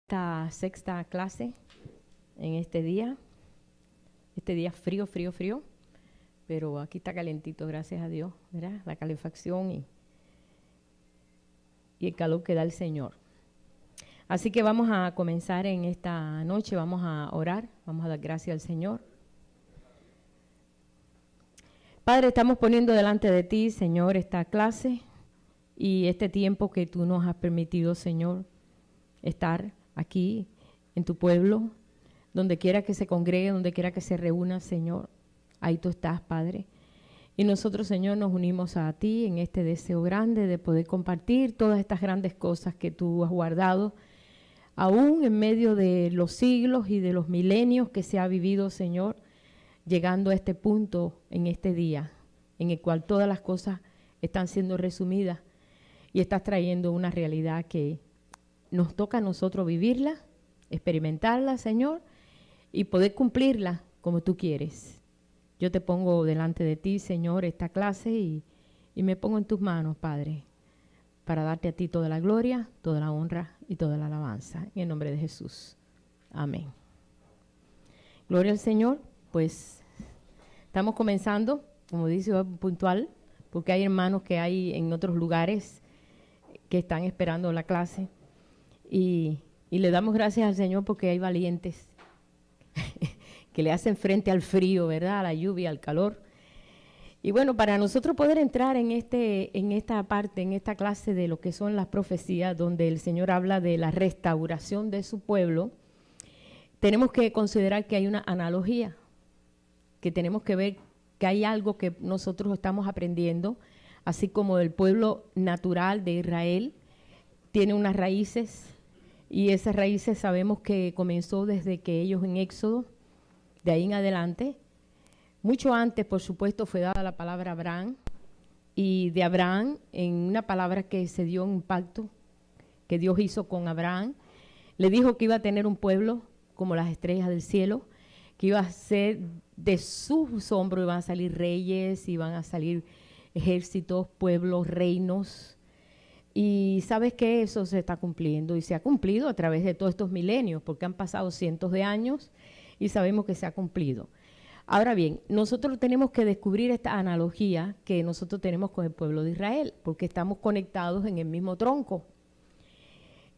Esta sexta clase en este día frío, pero aquí está calentito, gracias a Dios, ¿verdad? La calefacción y el calor que da el Señor. Así que vamos a comenzar en esta noche, vamos a orar, vamos a dar gracias al Señor. Padre, estamos poniendo delante de ti, Señor, esta clase y este tiempo que tú nos has permitido, Señor, estar aquí en tu pueblo, donde quiera que se congregue, donde quiera que se reúna, Señor, ahí tú estás, Padre. Y nosotros, Señor, nos unimos a ti en este deseo grande de poder compartir todas estas grandes cosas que tú has guardado, aún en medio de los siglos y de los milenios que se ha vivido, Señor, llegando a este punto en este día, en el cual todas las cosas están siendo resumidas y estás trayendo una realidad que nos toca a nosotros vivirla, experimentarla, Señor, y poder cumplirla como tú quieres. Yo te pongo delante de ti, Señor, esta clase y me pongo en tus manos, Padre, para darte a ti toda la gloria, toda la honra y toda la alabanza. En el nombre de Jesús. Amén. Gloria al Señor. Pues estamos comenzando, como dice, puntual, porque hay hermanos que hay en otros lugares que están esperando la clase. Y le damos gracias al Señor porque hay valientes que le hacen frente al frío, ¿verdad? A la lluvia, al calor. Y bueno, para nosotros poder entrar en esta parte, en esta clase de lo que son las profecías, donde el Señor habla de la restauración de su pueblo, tenemos que considerar que hay una analogía, que tenemos que ver que hay algo que nosotros estamos aprendiendo, así como el pueblo natural de Israel tiene unas raíces, y esas raíces sabemos que comenzó desde que ellos en Éxodo, de ahí en adelante. Mucho antes, por supuesto, fue dada la palabra Abraham, y de Abraham, en una palabra que se dio en un pacto que Dios hizo con Abraham, le dijo que iba a tener un pueblo como las estrellas del cielo, que iba a ser de sus hombros, iban a salir reyes, iban a salir ejércitos, pueblos, reinos. Y sabes que eso se está cumpliendo y se ha cumplido a través de todos estos milenios, porque han pasado cientos de años y sabemos que se ha cumplido. Ahora bien, nosotros tenemos que descubrir esta analogía que nosotros tenemos con el pueblo de Israel, porque estamos conectados en el mismo tronco.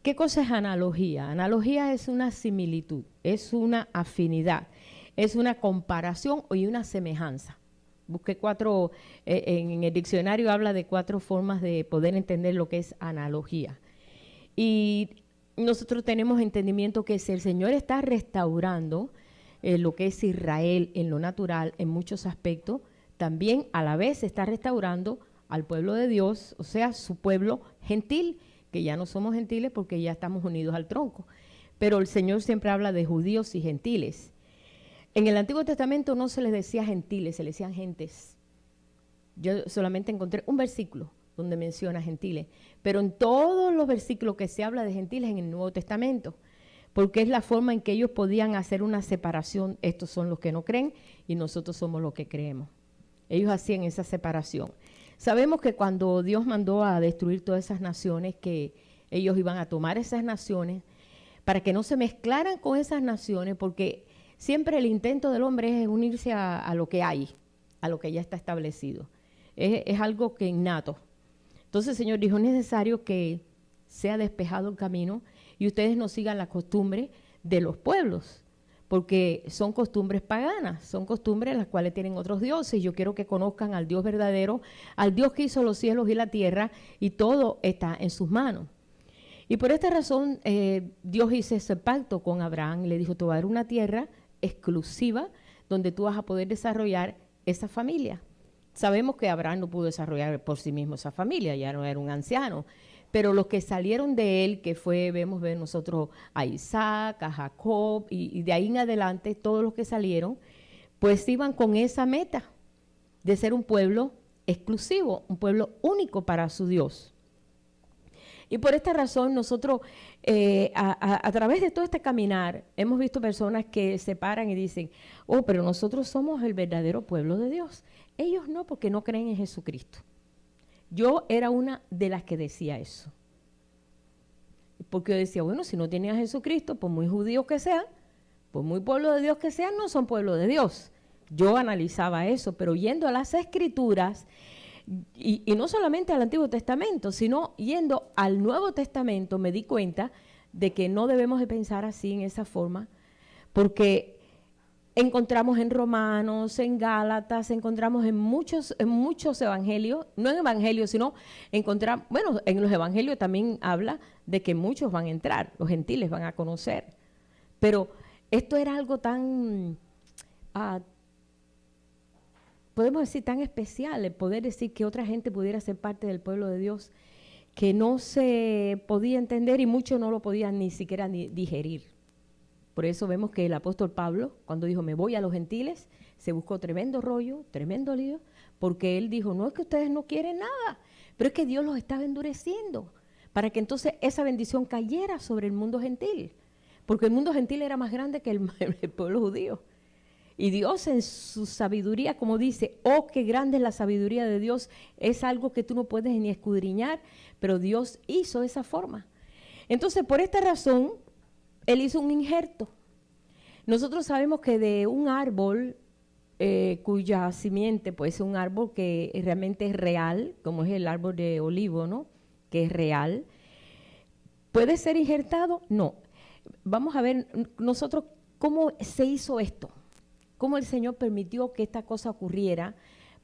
¿Qué cosa es analogía? Analogía es una similitud, es una afinidad, es una comparación y una semejanza. Busqué en el diccionario habla de 4 formas de poder entender lo que es analogía. Y nosotros tenemos entendimiento que si el Señor está restaurando lo que es Israel en lo natural, en muchos aspectos, también a la vez está restaurando al pueblo de Dios, o sea, su pueblo gentil, que ya no somos gentiles porque ya estamos unidos al tronco. Pero el Señor siempre habla de judíos y gentiles. En el Antiguo Testamento no se les decía gentiles, se les decían gentes. Yo solamente encontré un versículo donde menciona gentiles, pero en todos los versículos que se habla de gentiles en el Nuevo Testamento, porque es la forma en que ellos podían hacer una separación. Estos son los que no creen y nosotros somos los que creemos. Ellos hacían esa separación. Sabemos que cuando Dios mandó a destruir todas esas naciones, que ellos iban a tomar esas naciones para que no se mezclaran con esas naciones, porque siempre el intento del hombre es unirse a lo que hay, a lo que ya está establecido. Es algo que innato. Entonces el Señor dijo, es necesario que sea despejado el camino y ustedes no sigan la costumbre de los pueblos, porque son costumbres paganas, son costumbres las cuales tienen otros dioses. Yo quiero que conozcan al Dios verdadero, al Dios que hizo los cielos y la tierra, y todo está en sus manos. Y por esta razón Dios hizo ese pacto con Abraham, le dijo, te voy a dar una tierra exclusiva donde tú vas a poder desarrollar esa familia. Sabemos que Abraham no pudo desarrollar por sí mismo esa familia, ya no era un anciano, pero los que salieron de él, que vemos nosotros a Isaac, a Jacob, y de ahí en adelante todos los que salieron, pues iban con esa meta de ser un pueblo exclusivo, un pueblo único para su Dios. Y por esta razón nosotros a través de todo este caminar hemos visto personas que se paran y dicen, oh, pero nosotros somos el verdadero pueblo de Dios. Ellos no, porque no creen en Jesucristo. Yo era una de las que decía eso. porque yo decía, bueno, si no tienen a Jesucristo, por muy judíos que sean, por muy pueblo de Dios que sean, no son pueblo de Dios. Yo analizaba eso, pero yendo a las Escrituras, y no solamente al Antiguo Testamento, sino yendo al Nuevo Testamento, me di cuenta de que no debemos de pensar así, en esa forma, porque encontramos en Romanos, en Gálatas, encontramos en muchos evangelios, no en evangelios, sino encontramos, bueno, en los evangelios también habla de que muchos van a entrar, los gentiles van a conocer, pero esto era algo tan, podemos decir, tan especial, el poder decir que otra gente pudiera ser parte del pueblo de Dios, que no se podía entender y muchos no lo podían ni siquiera digerir. Por eso vemos que el apóstol Pablo, cuando dijo, me voy a los gentiles, se buscó tremendo rollo, tremendo lío, porque él dijo, no es que ustedes no quieren nada, pero es que Dios los estaba endureciendo, para que entonces esa bendición cayera sobre el mundo gentil, porque el mundo gentil era más grande que el pueblo judío. Y Dios en su sabiduría, como dice, oh, qué grande es la sabiduría de Dios, es algo que tú no puedes ni escudriñar, pero Dios hizo de esa forma. Entonces, por esta razón, Él hizo un injerto. Nosotros sabemos que de un árbol cuya simiente, pues es un árbol que realmente es real, como es el árbol de olivo, ¿no? Que es real. ¿Puede ser injertado? No. Vamos a ver nosotros cómo se hizo esto. Cómo el Señor permitió que esta cosa ocurriera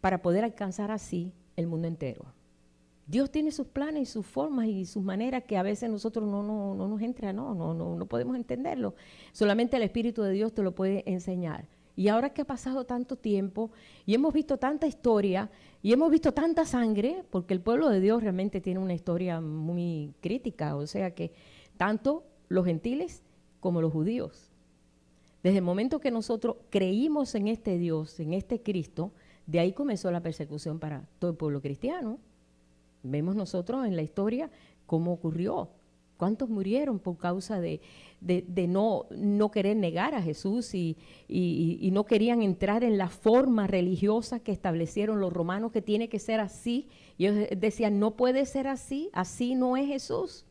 para poder alcanzar así el mundo entero. Dios tiene sus planes y sus formas y sus maneras que a veces nosotros no nos entra, no podemos entenderlo. Solamente el Espíritu de Dios te lo puede enseñar. Y ahora que ha pasado tanto tiempo y hemos visto tanta historia y hemos visto tanta sangre, porque el pueblo de Dios realmente tiene una historia muy crítica, o sea que tanto los gentiles como los judíos. Desde el momento que nosotros creímos en este Dios, en este Cristo, de ahí comenzó la persecución para todo el pueblo cristiano. Vemos nosotros en la historia cómo ocurrió, cuántos murieron por causa de no querer negar a Jesús y no querían entrar en la forma religiosa que establecieron los romanos, que tiene que ser así. Y ellos decían, no puede ser así, así no es Jesús.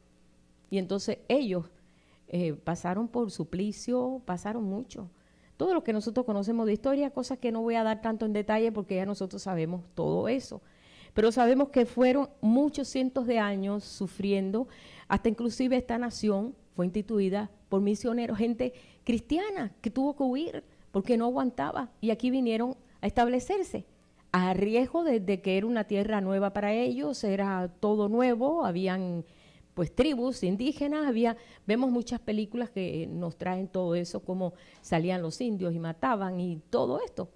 Y entonces ellos pasaron por suplicio, pasaron mucho. Todo lo que nosotros conocemos de historia, cosas que no voy a dar tanto en detalle porque ya nosotros sabemos todo eso. Pero sabemos que fueron muchos cientos de años sufriendo, hasta inclusive esta nación fue instituida por misioneros, gente cristiana que tuvo que huir porque no aguantaba y aquí vinieron a establecerse a riesgo de que era una tierra nueva para ellos, era todo nuevo, habían pues tribus indígenas, vemos muchas películas que nos traen todo eso, cómo salían los indios y mataban y todo esto.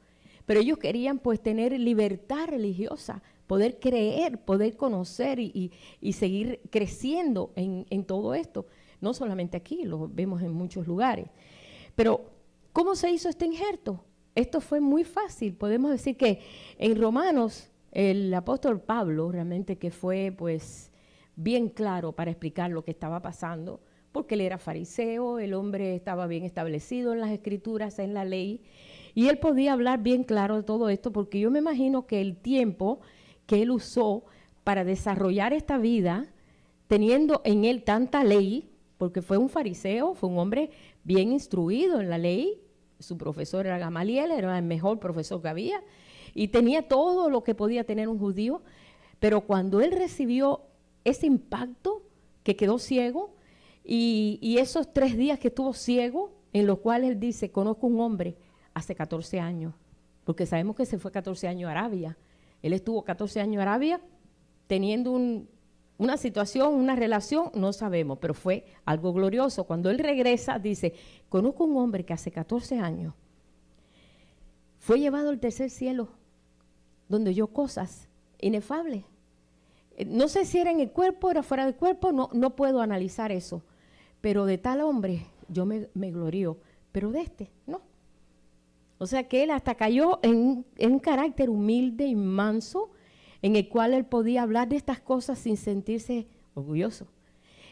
Pero ellos querían pues tener libertad religiosa, poder creer, poder conocer y seguir creciendo en todo esto. No solamente aquí, lo vemos en muchos lugares. Pero, ¿cómo se hizo este injerto? Esto fue muy fácil. Podemos decir que en Romanos, el apóstol Pablo, realmente que fue pues bien claro para explicar lo que estaba pasando, porque él era fariseo, el hombre estaba bien establecido en las escrituras, en la ley, y él podía hablar bien claro de todo esto, porque yo me imagino que el tiempo que él usó para desarrollar esta vida, teniendo en él tanta ley, porque fue un fariseo, fue un hombre bien instruido en la ley, su profesor era Gamaliel, era el mejor profesor que había, y tenía todo lo que podía tener un judío, pero cuando él recibió ese impacto, que quedó ciego, y esos 3 días que estuvo ciego, en los cuales él dice, conozco un hombre hace 14 años, porque sabemos que se fue 14 años a Arabia. Él estuvo 14 años en Arabia teniendo una situación, una relación, no sabemos, pero fue algo glorioso. Cuando él regresa, dice, conozco un hombre que hace 14 años fue llevado al tercer cielo, donde oyó cosas inefables. No sé si era en el cuerpo, era fuera del cuerpo, no puedo analizar eso. Pero de tal hombre yo me glorío, pero de este no. O sea que él hasta cayó en un carácter humilde y manso, en el cual él podía hablar de estas cosas sin sentirse orgulloso.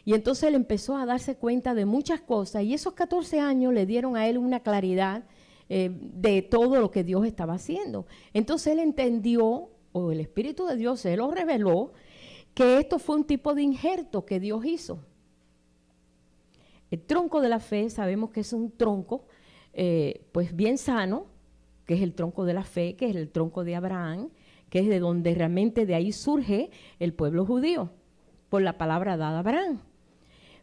Y entonces él empezó a darse cuenta de muchas cosas, y esos 14 años le dieron a él una claridad de todo lo que Dios estaba haciendo. Entonces él entendió, o el Espíritu de Dios se lo reveló, que esto fue un tipo de injerto que Dios hizo. El tronco de la fe sabemos que es un tronco pues bien sano, que es el tronco de la fe, que es el tronco de Abraham, que es de donde realmente de ahí surge el pueblo judío, por la palabra dada a Abraham.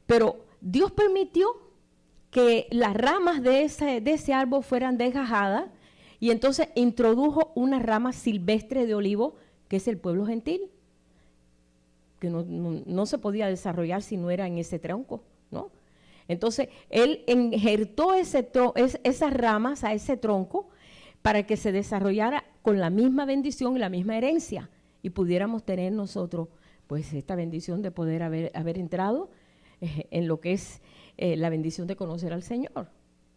Pero Dios permitió que las ramas de ese árbol fueran desgajadas y entonces introdujo una rama silvestre de olivo, que es el pueblo gentil, que no se podía desarrollar si no era en ese tronco, ¿no? Entonces, Él injertó esas ramas a ese tronco para que se desarrollara con la misma bendición y la misma herencia y pudiéramos tener nosotros pues esta bendición de poder haber entrado en lo que es la bendición de conocer al Señor,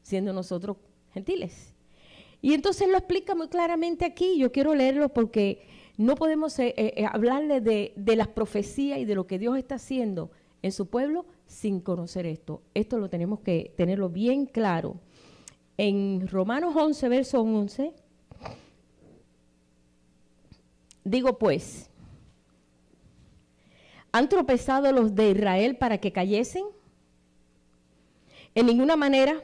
siendo nosotros gentiles. Y entonces lo explica muy claramente aquí. Yo quiero leerlo porque no podemos hablarle de las profecías y de lo que Dios está haciendo en su pueblo sin conocer esto. Esto lo tenemos que tenerlo bien claro. En Romanos 11, verso 11, digo pues, ¿han tropezado los de Israel para que cayesen? En ninguna manera,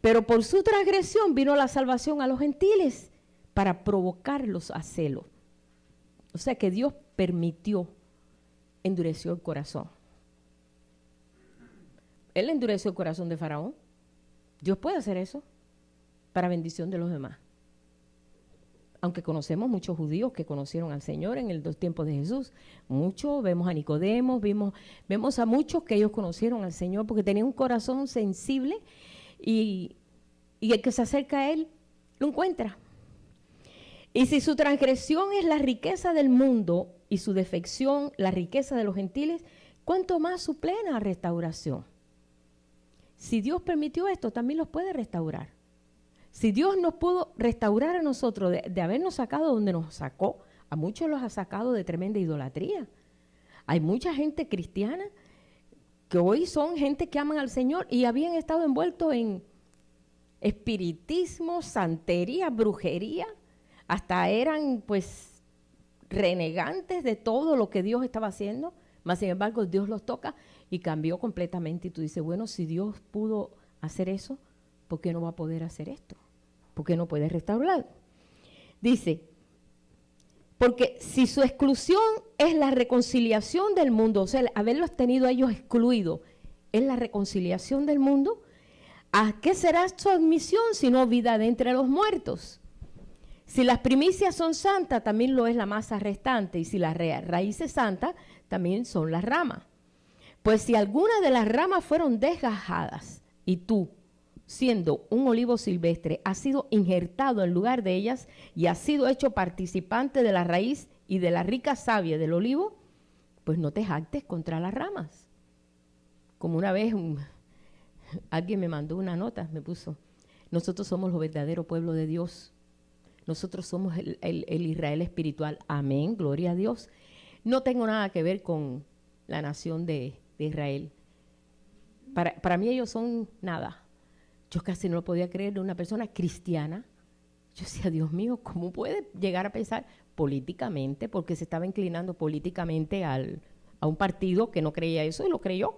pero por su transgresión vino la salvación a los gentiles para provocarlos a celo. O sea que Dios permitió, endureció el corazón. Él endureció el corazón de Faraón. Dios puede hacer eso para bendición de los demás. Aunque conocemos muchos judíos que conocieron al Señor en los tiempos de Jesús. Muchos, vemos a Nicodemo, vemos a muchos que ellos conocieron al Señor porque tenían un corazón sensible y el que se acerca a Él lo encuentra. Y si su transgresión es la riqueza del mundo y su defección la riqueza de los gentiles, ¿cuánto más su plena restauración? Si Dios permitió esto, también los puede restaurar. Si Dios nos pudo restaurar a nosotros de habernos sacado donde nos sacó, a muchos los ha sacado de tremenda idolatría. Hay mucha gente cristiana que hoy son gente que aman al Señor y habían estado envueltos en espiritismo, santería, brujería, hasta eran pues renegantes de todo lo que Dios estaba haciendo, mas sin embargo Dios los toca y cambió completamente y tú dices, bueno, si Dios pudo hacer eso, ¿por qué no va a poder hacer esto? ¿Por qué no puede restaurar? Dice, porque si su exclusión es la reconciliación del mundo, o sea, haberlos tenido a ellos excluidos, es la reconciliación del mundo, ¿a qué será su admisión sino vida de entre los muertos? Si las primicias son santas, también lo es la masa restante, y si la raíz es santa, también son las ramas. Pues si algunas de las ramas fueron desgajadas, y tú, siendo un olivo silvestre, has sido injertado en lugar de ellas, y has sido hecho participante de la raíz y de la rica savia del olivo, pues no te jactes contra las ramas. Como una vez alguien me mandó una nota, me puso, nosotros somos el verdadero pueblo de Dios. Nosotros somos el Israel espiritual. Amén, gloria a Dios. No tengo nada que ver con la nación de Israel. Para mí ellos son nada. Yo casi no lo podía creer de una persona cristiana. Yo decía, Dios mío, ¿cómo puede llegar a pensar políticamente? Porque se estaba inclinando políticamente a un partido que no creía eso y lo creyó.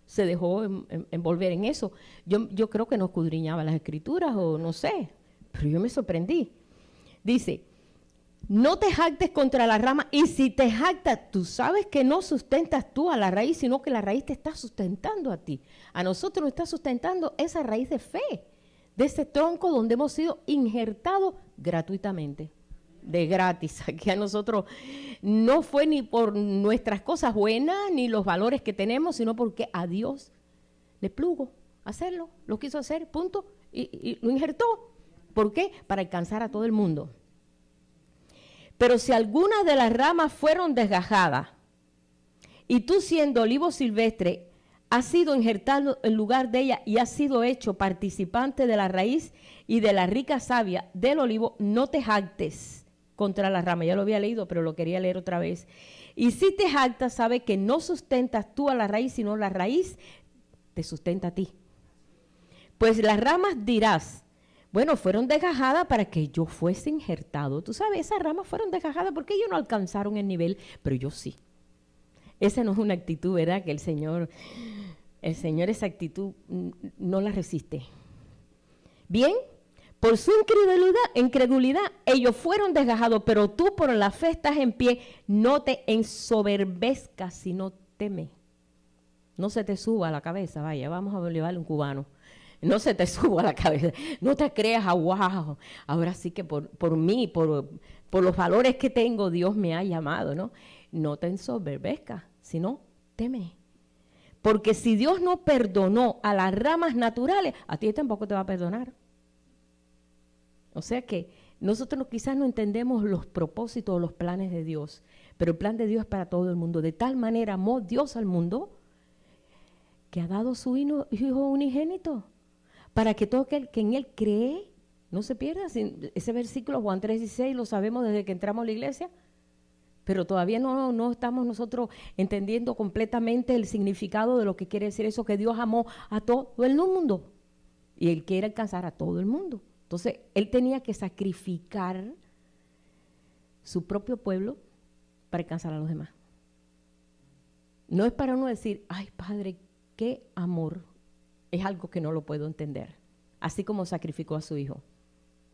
Se dejó envolver en eso. Yo creo que no escudriñaba las escrituras o no sé, pero yo me sorprendí. Dice, no te jactes contra la rama, y si te jactas, tú sabes que no sustentas tú a la raíz, sino que la raíz te está sustentando a ti. A nosotros nos está sustentando esa raíz de fe, de ese tronco donde hemos sido injertados gratuitamente, de gratis. Aquí a nosotros no fue ni por nuestras cosas buenas, ni los valores que tenemos, sino porque a Dios le plugo hacerlo, lo quiso hacer, punto, y lo injertó. ¿Por qué? Para alcanzar a todo el mundo. Pero si algunas de las ramas fueron desgajadas, y tú siendo olivo silvestre, has sido injertado en lugar de ella y has sido hecho participante de la raíz y de la rica savia del olivo, no te jactes contra la rama. Ya lo había leído, pero lo quería leer otra vez. Y si te jactas, sabe que no sustentas tú a la raíz, sino la raíz te sustenta a ti. Pues las ramas dirás, bueno, fueron desgajadas para que yo fuese injertado. Tú sabes, esas ramas fueron desgajadas porque ellos no alcanzaron el nivel, pero yo sí. Esa no es una actitud, ¿verdad? Que el Señor El Señor esa actitud no la resiste. Bien, por su incredulidad, ellos fueron desgajados, pero tú por la fe estás en pie. No te ensoberbezcas, sino teme. No se te suba a la cabeza, vaya, vamos a llevarle un cubano. No se te suba a la cabeza. No te creas, wow, ahora sí que por mí, por los valores que tengo, Dios me ha llamado, ¿no? No te ensoberbezcas, sino teme. Porque si Dios no perdonó a las ramas naturales, a ti tampoco te va a perdonar. O sea que nosotros quizás no entendemos los propósitos o los planes de Dios, pero el plan de Dios es para todo el mundo. De tal manera amó Dios al mundo que ha dado su Hijo unigénito para que todo aquel que en Él cree no se pierda. Ese versículo, Juan 3:16, lo sabemos desde que entramos a la iglesia, pero todavía no estamos nosotros entendiendo completamente el significado de lo que quiere decir eso, que Dios amó a todo el mundo y Él quiere alcanzar a todo el mundo. Entonces, Él tenía que sacrificar su propio pueblo para alcanzar a los demás. No es para uno decir, ay, Padre, qué amor. Es algo que no lo puedo entender. Así como sacrificó a su Hijo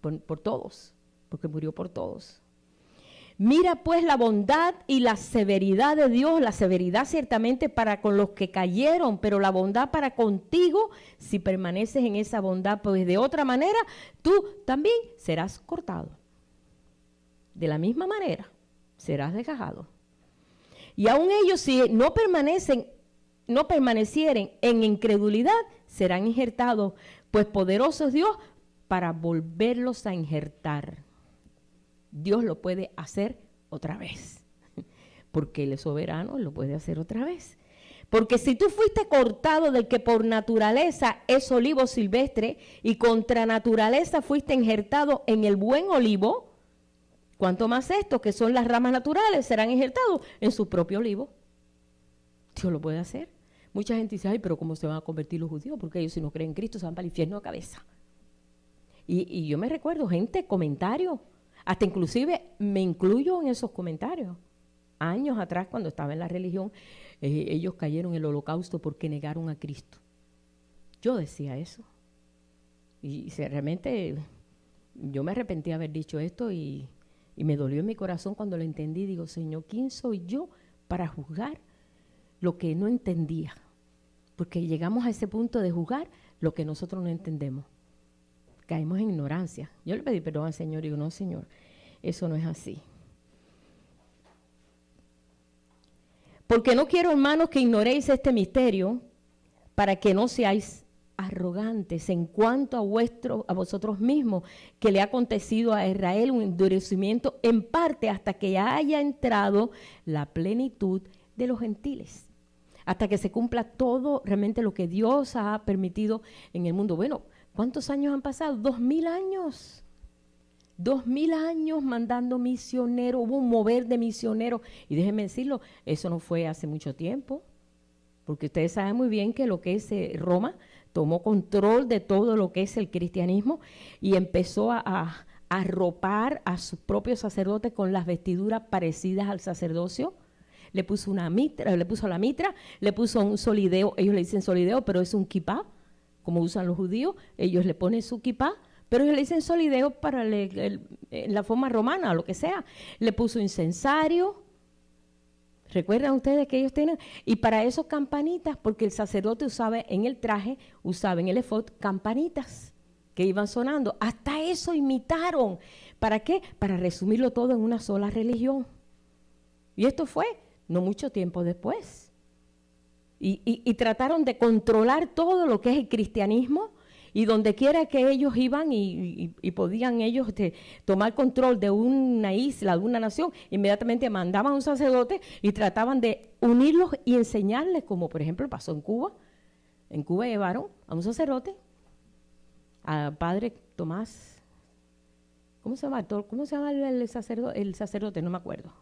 por todos, porque murió por todos. Mira pues la bondad y la severidad de Dios, la severidad ciertamente para con los que cayeron, pero la bondad para contigo si permaneces en esa bondad, pues de otra manera tú también serás cortado. De la misma manera serás desgajado. Y aun ellos si no permanecieren en incredulidad, serán injertados, pues poderoso es Dios para volverlos a injertar. Dios lo puede hacer otra vez, porque Él es soberano, lo puede hacer otra vez. Porque si tú fuiste cortado del que por naturaleza es olivo silvestre y contra naturaleza fuiste injertado en el buen olivo, ¿cuánto más estos que son las ramas naturales serán injertados en su propio olivo? Dios lo puede hacer. Mucha gente dice, ay, pero ¿cómo se van a convertir los judíos? Porque ellos si no creen en Cristo se van para el infierno de cabeza. Y yo me recuerdo gente, comentarios, hasta inclusive me incluyo en esos comentarios. Años atrás, cuando estaba en la religión, ellos cayeron en el holocausto porque negaron a Cristo. Yo decía eso. Y realmente yo me arrepentí de haber dicho esto y me dolió en mi corazón cuando lo entendí. Digo, Señor, ¿quién soy yo para juzgar lo que no entendía? Porque llegamos a ese punto de juzgar lo que nosotros no entendemos. Caímos en ignorancia. Yo le pedí perdón al Señor y digo, no, Señor, eso no es así. Porque no quiero, hermanos, que ignoréis este misterio para que no seáis arrogantes en cuanto a vosotros mismos, que le ha acontecido a Israel un endurecimiento en parte hasta que haya entrado la plenitud de los gentiles, hasta que se cumpla todo realmente lo que Dios ha permitido en el mundo. Bueno, ¿cuántos años han pasado? 2000 años. 2000 años mandando misioneros, hubo un mover de misioneros. Y déjenme decirlo, eso no fue hace mucho tiempo, porque ustedes saben muy bien que lo que es Roma tomó control de todo lo que es el cristianismo y empezó a arropar a sus propios sacerdotes con las vestiduras parecidas al sacerdocio. Le puso una mitra, le puso la mitra, le puso un solideo, ellos le dicen solideo, pero es un kipá, como usan los judíos, ellos le ponen su kipá, pero ellos le dicen solideo para la forma romana, lo que sea. Le puso incensario, ¿recuerdan ustedes que ellos tienen? Y para eso campanitas, porque el sacerdote usaba en el traje, usaba en el efod campanitas que iban sonando. Hasta eso imitaron. ¿Para qué? Para resumirlo todo en una sola religión. Y esto fue no mucho tiempo después. Y trataron de controlar todo lo que es el cristianismo, y donde quiera que ellos iban y podían ellos tomar control de una isla, de una nación, inmediatamente mandaban a un sacerdote y trataban de unirlos y enseñarles, como por ejemplo pasó en Cuba. En Cuba llevaron a un sacerdote, al padre Tomás, ¿cómo se llama el sacerdote? No me acuerdo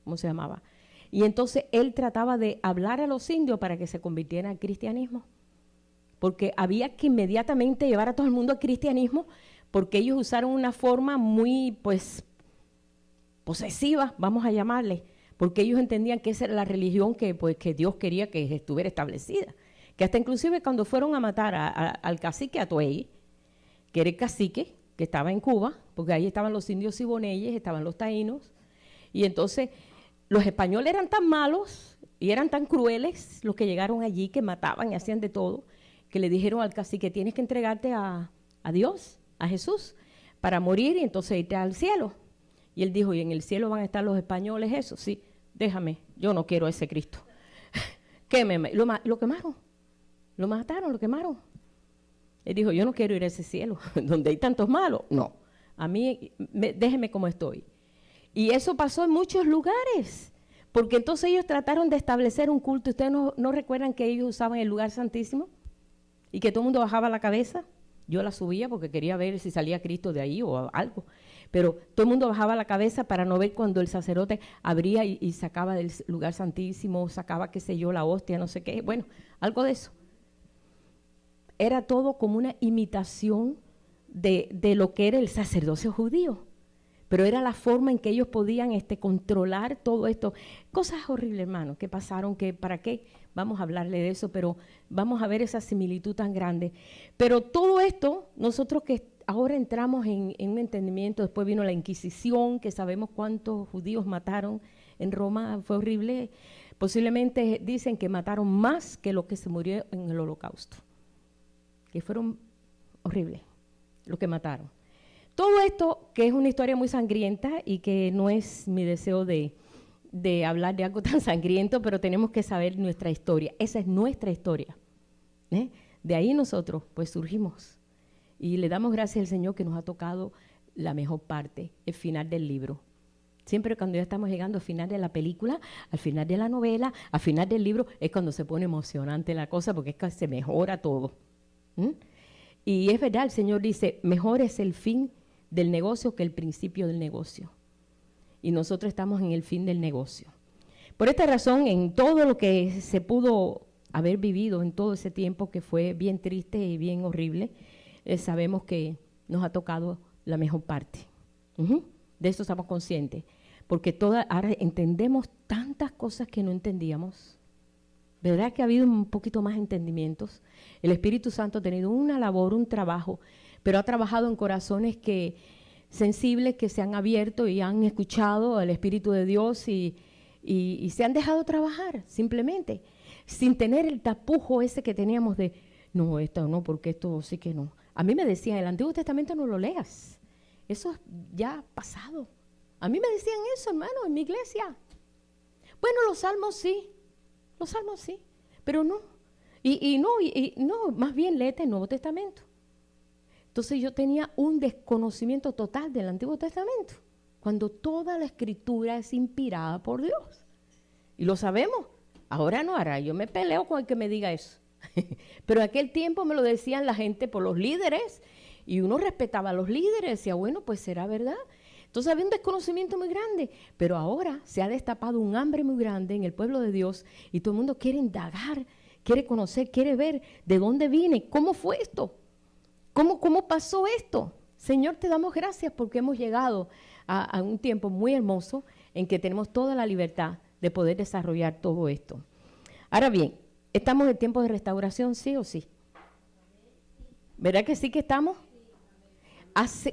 cómo se llamaba. Y entonces él trataba de hablar a los indios para que se convirtieran al cristianismo, porque había que inmediatamente llevar a todo el mundo al cristianismo, porque ellos usaron una forma muy, posesiva, vamos a llamarle, porque ellos entendían que esa era la religión que Dios quería que estuviera establecida, que hasta inclusive cuando fueron a matar al cacique Atuey, que era el cacique que estaba en Cuba, porque ahí estaban los indios siboneyes, estaban los taínos, y entonces los españoles eran tan malos y eran tan crueles los que llegaron allí, que mataban y hacían de todo, que le dijeron al cacique: tienes que entregarte a Dios, a Jesús, para morir y entonces irte al cielo. Y él dijo: ¿y en el cielo van a estar los españoles? Eso sí, déjame, yo no quiero a ese Cristo. Lo quemaron, lo mataron, lo quemaron. Él dijo: yo no quiero ir a ese cielo donde hay tantos malos. No, a mí déjeme como estoy. Y eso pasó en muchos lugares, porque entonces ellos trataron de establecer un culto. ¿Ustedes no recuerdan que ellos usaban el lugar santísimo y que todo el mundo bajaba la cabeza? Yo la subía porque quería ver si salía Cristo de ahí o algo, pero todo el mundo bajaba la cabeza para no ver cuando el sacerdote abría y sacaba del lugar santísimo, sacaba, qué sé yo, la hostia, no sé qué, bueno, algo de eso. Era todo como una imitación de lo que era el sacerdocio judío, pero era la forma en que ellos podían controlar todo esto. Cosas horribles, hermano, que pasaron, que para qué vamos a hablarle de eso, pero vamos a ver esa similitud tan grande. Pero todo esto, nosotros que ahora entramos en un entendimiento, después vino la Inquisición, que sabemos cuántos judíos mataron en Roma, fue horrible. Posiblemente dicen que mataron más que lo que se murió en el Holocausto, que fueron horribles lo que mataron. Todo esto, que es una historia muy sangrienta y que no es mi deseo de hablar de algo tan sangriento, pero tenemos que saber nuestra historia. Esa es nuestra historia. De ahí nosotros pues surgimos y le damos gracias al Señor que nos ha tocado la mejor parte, el final del libro. Siempre cuando ya estamos llegando al final de la película, al final de la novela, al final del libro, es cuando se pone emocionante la cosa, porque es que se mejora todo. Y es verdad, el Señor dice: mejor es el fin del negocio que el principio del negocio. Y nosotros estamos en el fin del negocio. Por esta razón, en todo lo que se pudo haber vivido en todo ese tiempo, que fue bien triste y bien horrible, sabemos que nos ha tocado la mejor parte. De eso estamos conscientes, porque ahora entendemos tantas cosas que no entendíamos. ¿Verdad que ha habido un poquito más entendimientos? El Espíritu Santo ha tenido una labor, un trabajo, pero ha trabajado en corazones sensibles, que se han abierto y han escuchado al Espíritu de Dios y se han dejado trabajar simplemente, sin tener el tapujo ese que teníamos de: no, esto no, porque esto sí que no. A mí me decían: el Antiguo Testamento no lo leas, eso es ya pasado. A mí me decían eso, hermano, en mi iglesia. Bueno, los salmos sí, pero no. No, más bien léete el Nuevo Testamento. Entonces yo tenía un desconocimiento total del Antiguo Testamento, cuando toda la Escritura es inspirada por Dios. Y lo sabemos. Ahora no, ahora yo me peleo con el que me diga eso. Pero en aquel tiempo me lo decían la gente por los líderes, y uno respetaba a los líderes, decía: bueno, pues será verdad. Entonces había un desconocimiento muy grande, pero ahora se ha destapado un hambre muy grande en el pueblo de Dios, y todo el mundo quiere indagar, quiere conocer, quiere ver de dónde viene, cómo fue esto, cómo pasó esto. Señor, te damos gracias porque hemos llegado a un tiempo muy hermoso en que tenemos toda la libertad de poder desarrollar todo esto. Ahora bien, ¿estamos en tiempo de restauración, sí o sí? ¿Verdad que sí que estamos?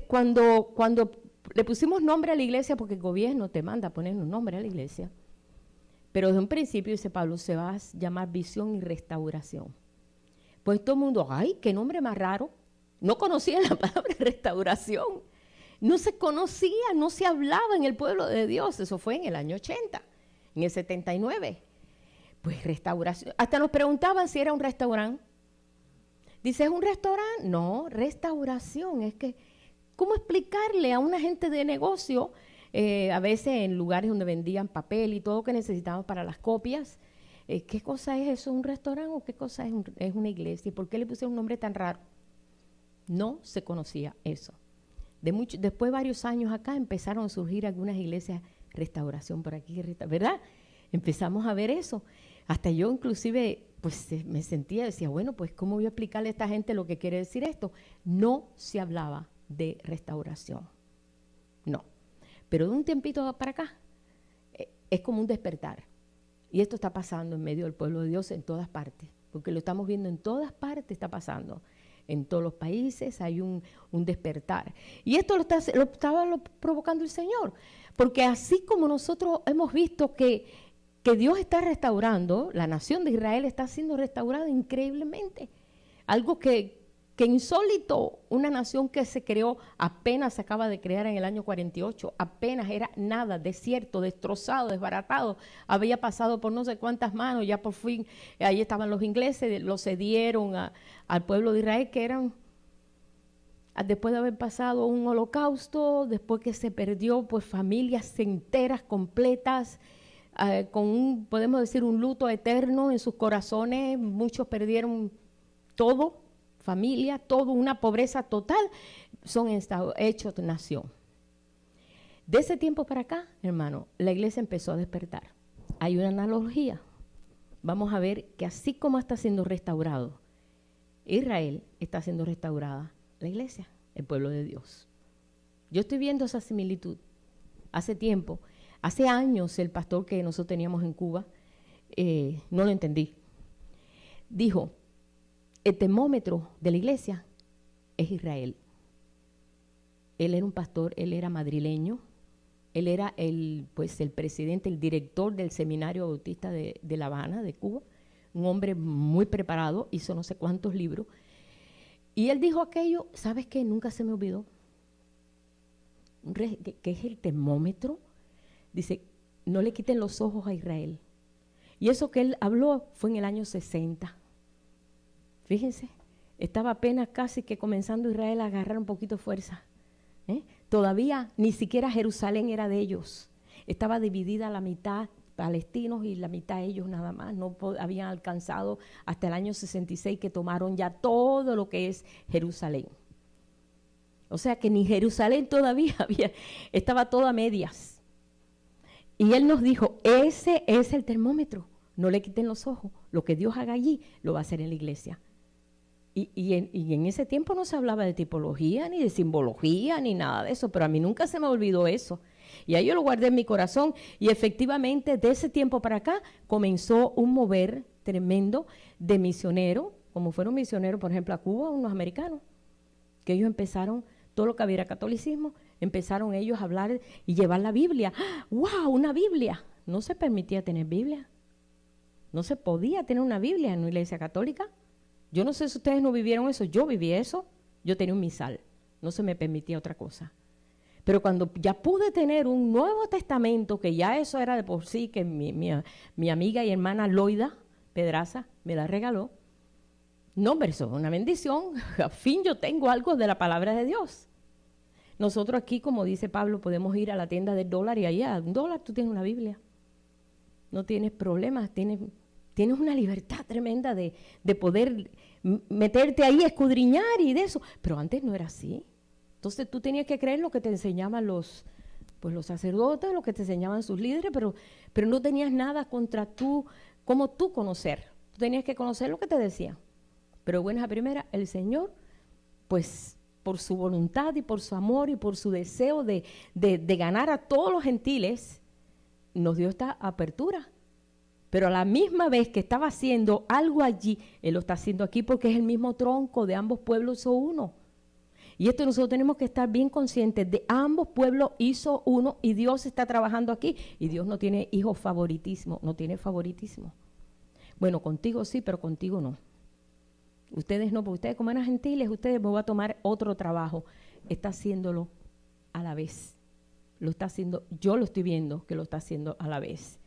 Cuando le pusimos nombre a la iglesia, porque el gobierno te manda a poner un nombre a la iglesia, pero desde un principio, dice Pablo, se va a llamar Visión y Restauración. Pues todo el mundo: ¡ay, qué nombre más raro! No conocían la palabra restauración. No se conocía, no se hablaba en el pueblo de Dios. Eso fue en el año 80, en el 79. Pues restauración. Hasta nos preguntaban si era un restaurante. Dice: ¿es un restaurante? No, restauración. Es que, ¿cómo explicarle a una gente de negocio, a veces en lugares donde vendían papel y todo que necesitábamos para las copias, qué cosa es eso, un restaurante o qué cosa es una iglesia? ¿Y por qué le pusieron un nombre tan raro? No se conocía eso. Después de varios años acá empezaron a surgir algunas iglesias restauración por aquí, ¿verdad? Empezamos a ver eso. Hasta yo inclusive pues me sentía, decía: bueno, pues ¿cómo voy a explicarle a esta gente lo que quiere decir esto? No se hablaba de restauración, no. Pero de un tiempito para acá es como un despertar. Y esto está pasando en medio del pueblo de Dios en todas partes. porque lo estamos viendo en todas partes, está pasando. En todos los países hay un despertar. Y esto lo estaba provocando el Señor, porque así como nosotros hemos visto que Dios está restaurando, la nación de Israel está siendo restaurada increíblemente. Algo que insólito, una nación que se creó, apenas se acaba de crear en el año 48, apenas era nada, desierto, destrozado, desbaratado, había pasado por no sé cuántas manos, ya por fin, ahí estaban los ingleses, lo cedieron al pueblo de Israel, que eran, después de haber pasado un holocausto, después que se perdió, pues familias enteras, completas, con podemos decir, un luto eterno en sus corazones, muchos perdieron todo, familia, todo, una pobreza total, son hechos de nación. De ese tiempo para acá, hermano, la iglesia empezó a despertar. Hay una analogía. Vamos a ver que así como está siendo restaurado Israel, está siendo restaurada la iglesia, el pueblo de Dios. Yo estoy viendo esa similitud. Hace tiempo, hace años, el pastor que nosotros teníamos en Cuba, no lo entendí, dijo: el termómetro de la iglesia es Israel. Él era un pastor, él era madrileño, él era el presidente, el director del Seminario Bautista de La Habana, de Cuba, un hombre muy preparado, hizo no sé cuántos libros. Y él dijo aquello, ¿sabes qué? Nunca se me olvidó. ¿Qué es el termómetro? Dice, no le quiten los ojos a Israel. Y eso que él habló fue en el año 60. Fíjense, estaba apenas casi que comenzando Israel a agarrar un poquito de fuerza. Todavía ni siquiera Jerusalén era de ellos. Estaba dividida la mitad palestinos y la mitad ellos nada más. No habían alcanzado hasta el año 66 que tomaron ya todo lo que es Jerusalén. O sea que ni Jerusalén todavía estaba todo a medias. Y él nos dijo, ese es el termómetro. No le quiten los ojos. Lo que Dios haga allí, lo va a hacer en la iglesia. Y en ese tiempo no se hablaba de tipología, ni de simbología, ni nada de eso, pero a mí nunca se me olvidó eso. Y ahí yo lo guardé en mi corazón, y efectivamente de ese tiempo para acá comenzó un mover tremendo de misioneros, como fueron misioneros, por ejemplo, a Cuba, unos americanos, que ellos empezaron, todo lo que había era catolicismo, empezaron ellos a hablar y llevar la Biblia. ¡Wow! Una Biblia. No se permitía tener Biblia. No se podía tener una Biblia en una iglesia católica. Yo no sé si ustedes no vivieron eso, yo viví eso, yo tenía un misal, no se me permitía otra cosa. Pero cuando ya pude tener un Nuevo Testamento, que ya eso era de por sí, que mi amiga y hermana Loida Pedraza me la regaló, no, pero eso es una bendición, al fin yo tengo algo de la palabra de Dios. Nosotros aquí, como dice Pablo, podemos ir a la tienda del dólar y allá, $1 tú tienes una Biblia. No tienes problemas, tienes una libertad tremenda de poder meterte ahí, escudriñar y de eso. Pero antes no era así. Entonces tú tenías que creer lo que te enseñaban los sacerdotes, lo que te enseñaban sus líderes, pero no tenías nada contra como tú conocer. Tú tenías que conocer lo que te decían. Pero bueno, a primera, el Señor, pues por su voluntad y por su amor y por su deseo de ganar a todos los gentiles, nos dio esta apertura. Pero a la misma vez que estaba haciendo algo allí, Él lo está haciendo aquí porque es el mismo tronco, de ambos pueblos hizo uno. Y esto nosotros tenemos que estar bien conscientes, de ambos pueblos hizo uno y Dios está trabajando aquí. Y Dios no tiene hijos favoritismo, no tiene favoritismo. Bueno, contigo sí, pero contigo no. Ustedes no, porque ustedes como eran gentiles, ustedes me van a tomar otro trabajo. Está haciéndolo a la vez. Lo está haciendo, yo lo estoy viendo que lo está haciendo a la vez.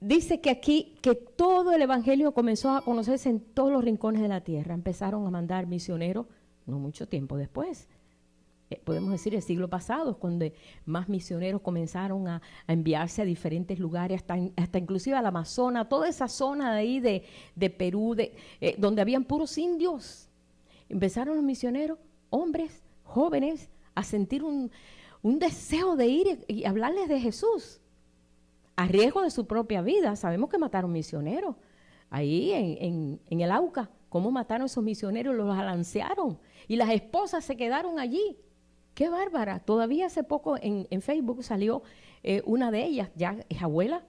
Dice que aquí, que todo el evangelio comenzó a conocerse en todos los rincones de la tierra. Empezaron a mandar misioneros, no mucho tiempo después. Podemos decir el siglo pasado, cuando más misioneros comenzaron a enviarse a diferentes lugares, hasta inclusive al Amazonas, toda esa zona de ahí de Perú, donde habían puros indios. Empezaron los misioneros, hombres, jóvenes, a sentir un deseo de ir y hablarles de Jesús, a riesgo de su propia vida. Sabemos que mataron misioneros ahí en el Auca. ¿Cómo mataron a esos misioneros? Los balancearon y las esposas se quedaron allí. ¡Qué bárbara! Todavía hace poco en Facebook salió una de ellas, ya es abuela.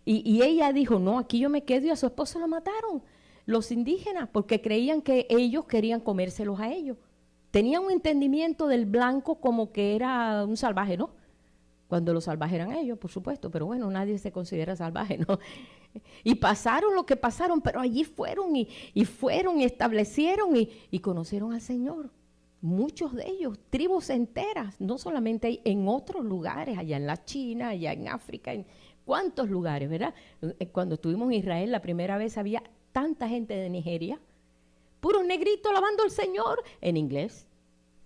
Y ella dijo, no, aquí yo me quedo, y a su esposo lo mataron, los indígenas, porque creían que ellos querían comérselos a ellos. Tenían un entendimiento del blanco como que era un salvaje, ¿no? Cuando los salvajes eran ellos, por supuesto, pero bueno, nadie se considera salvaje, ¿no? Y pasaron lo que pasaron, pero allí fueron y fueron y establecieron y conocieron al Señor. Muchos de ellos, tribus enteras, no solamente en otros lugares, allá en la China, allá en África, en cuántos lugares, ¿verdad? Cuando estuvimos en Israel la primera vez había tanta gente de Nigeria, puros negritos alabando al Señor en inglés.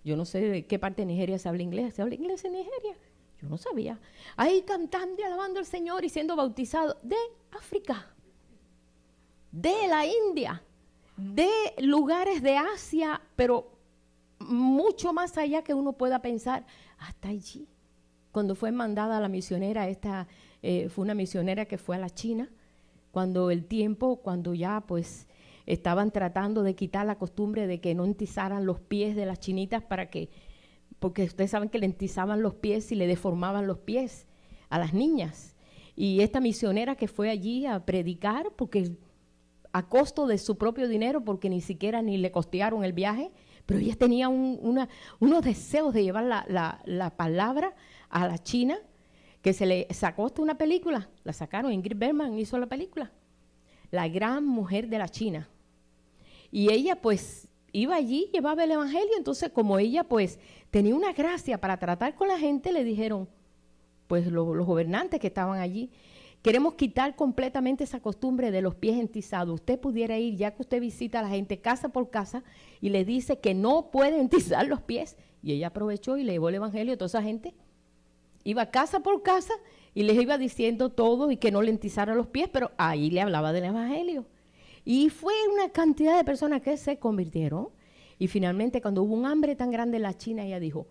Yo no sé de qué parte de Nigeria se habla inglés. ¿Se habla inglés en Nigeria? Yo no sabía. Ahí cantando y alabando al Señor y siendo bautizados de África, de la India, de lugares de Asia, pero mucho más allá que uno pueda pensar, hasta allí. Cuando fue mandada la misionera, fue una misionera que fue a la China, cuando ya pues estaban tratando de quitar la costumbre de que no entizaran los pies de las chinitas porque ustedes saben que le entizaban los pies y le deformaban los pies a las niñas. Y esta misionera que fue allí a predicar, porque a costo de su propio dinero, porque ni siquiera ni le costearon el viaje, pero ella tenía unos deseos de llevar la palabra a la China, que se le sacó hasta una película, la sacaron, Ingrid Bergman hizo la película, La gran mujer de la China. Y ella pues iba allí, llevaba el evangelio, entonces como ella pues tenía una gracia para tratar con la gente, le dijeron, pues los gobernantes que estaban allí, queremos quitar completamente esa costumbre de los pies entizados. Usted pudiera ir, ya que usted visita a la gente casa por casa y le dice que no puede entizar los pies. Y ella aprovechó y le llevó el evangelio a toda esa gente. Iba casa por casa y les iba diciendo todo y que no le entizara los pies, pero ahí le hablaba del evangelio. Y fue una cantidad de personas que se convirtieron. Y finalmente, cuando hubo un hambre tan grande en la China, ella dijo,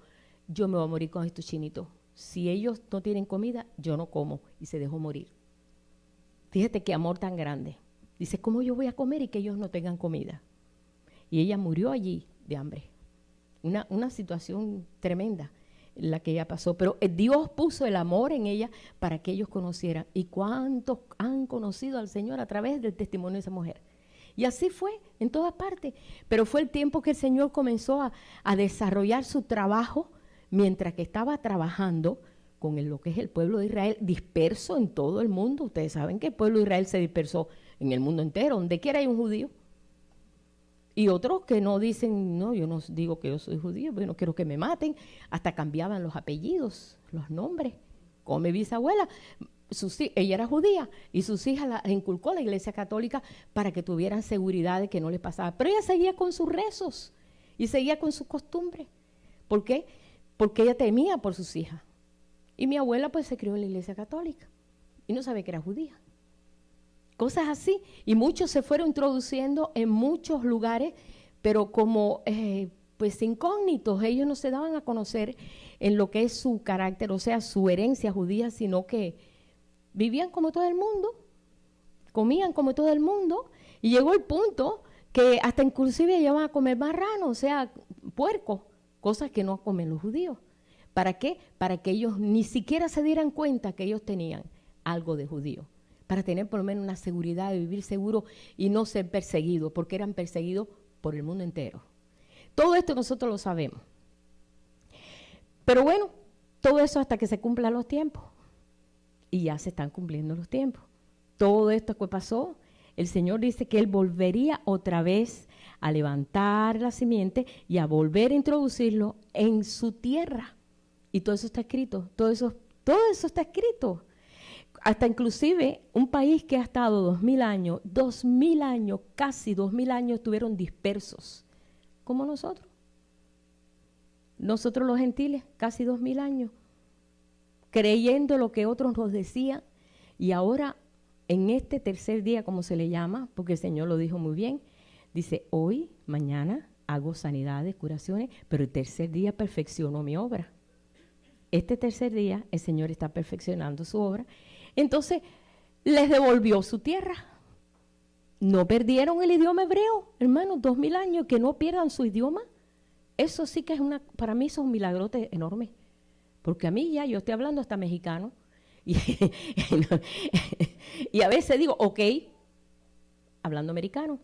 yo me voy a morir con estos chinitos. Si ellos no tienen comida, yo no como. Y se dejó morir. Fíjate qué amor tan grande. Dice, ¿cómo yo voy a comer y que ellos no tengan comida? Y ella murió allí de hambre. Una situación tremenda la que ella pasó. Pero Dios puso el amor en ella para que ellos conocieran. ¿Y cuántos han conocido al Señor a través del testimonio de esa mujer? Y así fue en todas partes. Pero fue el tiempo que el Señor comenzó a desarrollar su trabajo mientras que estaba trabajando con lo que es el pueblo de Israel disperso en todo el mundo. Ustedes saben que el pueblo de Israel se dispersó en el mundo entero, donde quiera hay un judío. Y otros que no dicen, no, yo no digo que yo soy judío, yo no quiero que me maten. Hasta cambiaban los apellidos, los nombres. Como mi bisabuela, ella era judía y sus hijas la inculcó la Iglesia Católica para que tuvieran seguridad de que no les pasaba. Pero ella seguía con sus rezos y seguía con sus costumbres. ¿Por qué? Porque ella temía por sus hijas. Y mi abuela pues se crió en la Iglesia Católica y no sabía que era judía. Cosas así. Y muchos se fueron introduciendo en muchos lugares, pero como pues incógnitos, ellos no se daban a conocer en lo que es su carácter, o sea, su herencia judía, sino que vivían como todo el mundo, comían como todo el mundo, y llegó el punto que hasta inclusive llevaban a comer marrano, o sea, puerco, cosas que no comen los judíos. ¿Para qué? Para que ellos ni siquiera se dieran cuenta que ellos tenían algo de judío, para tener por lo menos una seguridad de vivir seguro y no ser perseguidos, porque eran perseguidos por el mundo entero. Todo esto nosotros lo sabemos. Pero bueno, todo eso hasta que se cumplan los tiempos. Y ya se están cumpliendo los tiempos. Todo esto que pasó, el Señor dice que Él volvería otra vez a levantar la simiente y a volver a introducirlo en su tierra. Y todo eso está escrito, todo eso está escrito. Hasta inclusive un país que ha estado 2000 años, casi 2000 años estuvieron dispersos, como nosotros. Nosotros los gentiles, casi 2000 años, creyendo lo que otros nos decían, y ahora en este tercer día, como se le llama, porque el Señor lo dijo muy bien, dice, hoy, mañana, hago sanidades, curaciones, pero el tercer día perfecciono mi obra. Este tercer día el Señor está perfeccionando su obra. Entonces, les devolvió su tierra. No perdieron el idioma hebreo, hermanos, 2000 años, que no pierdan su idioma. Eso sí que es para mí eso es un milagrote enorme. Porque a mí ya, yo estoy hablando hasta mexicano, Y, y a veces digo, ok, hablando americano,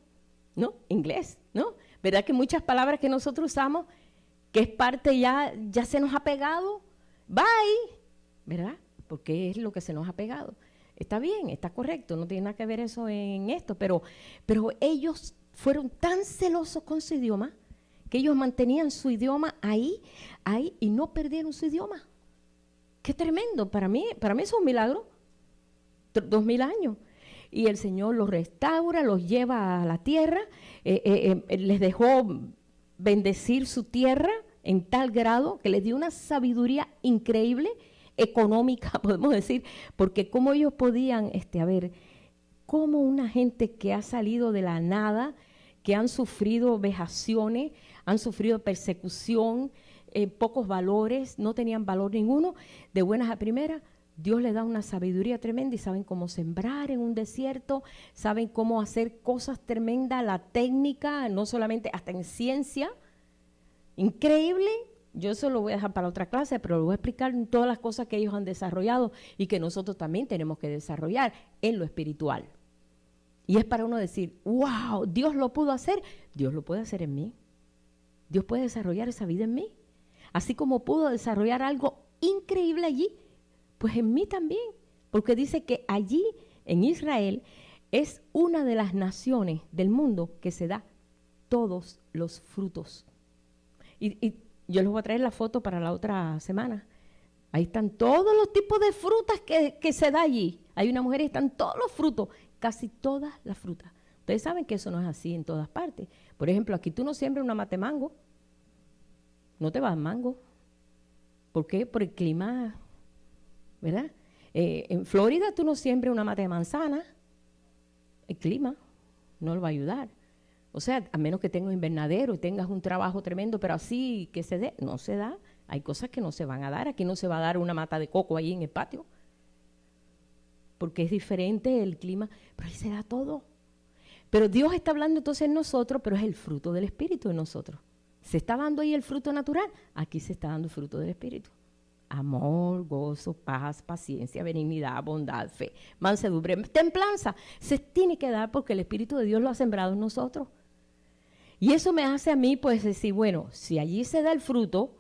¿no? Inglés, ¿no? ¿Verdad que muchas palabras que nosotros usamos, que es parte ya se nos ha pegado? Bye, ¿verdad? Porque es lo que se nos ha pegado. Está bien, está correcto, no tiene nada que ver eso en esto, pero ellos fueron tan celosos con su idioma que ellos mantenían su idioma ahí, y no perdieron su idioma. ¡Qué tremendo! Para mí es un milagro. 2000 años. Y el Señor los restaura, los lleva a la tierra, les dejó bendecir su tierra en tal grado que les dio una sabiduría increíble, económica, podemos decir, porque cómo ellos podían, cómo una gente que ha salido de la nada, que han sufrido vejaciones, han sufrido persecución, pocos valores, no tenían valor ninguno, de buenas a primeras, Dios les da una sabiduría tremenda y saben cómo sembrar en un desierto, saben cómo hacer cosas tremendas, la técnica, no solamente, hasta en ciencia, increíble. Yo eso lo voy a dejar para otra clase, pero lo voy a explicar en todas las cosas que ellos han desarrollado y que nosotros también tenemos que desarrollar en lo espiritual. Y es para uno decir, wow, Dios lo pudo hacer, Dios lo puede hacer en mí. Dios puede desarrollar esa vida en mí. Así como pudo desarrollar algo increíble allí, pues en mí también, porque dice que allí, en Israel, es una de las naciones del mundo que se da todos los frutos. Y yo les voy a traer la foto para la otra semana. Ahí están todos los tipos de frutas que se da allí. Hay una mujer y están todos los frutos, casi todas las frutas. Ustedes saben que eso no es así en todas partes. Por ejemplo, aquí tú no siembras una mate mango, no te va a dar mango. ¿Por qué? Por el clima, ¿verdad? En Florida tú no siembres una mata de manzana, el clima no lo va a ayudar. O sea, a menos que tengas un invernadero y tengas un trabajo tremendo, pero así que se dé, no se da. Hay cosas que no se van a dar. Aquí no se va a dar una mata de coco ahí en el patio, porque es diferente el clima, pero ahí se da todo. Pero Dios está hablando entonces en nosotros, pero es el fruto del Espíritu en nosotros. ¿Se está dando ahí el fruto natural? Aquí se está dando el fruto del Espíritu. Amor, gozo, paz, paciencia, benignidad, bondad, fe, mansedumbre, templanza. Se tiene que dar porque el Espíritu de Dios lo ha sembrado en nosotros. Y eso me hace a mí pues decir, bueno, si allí se da el fruto,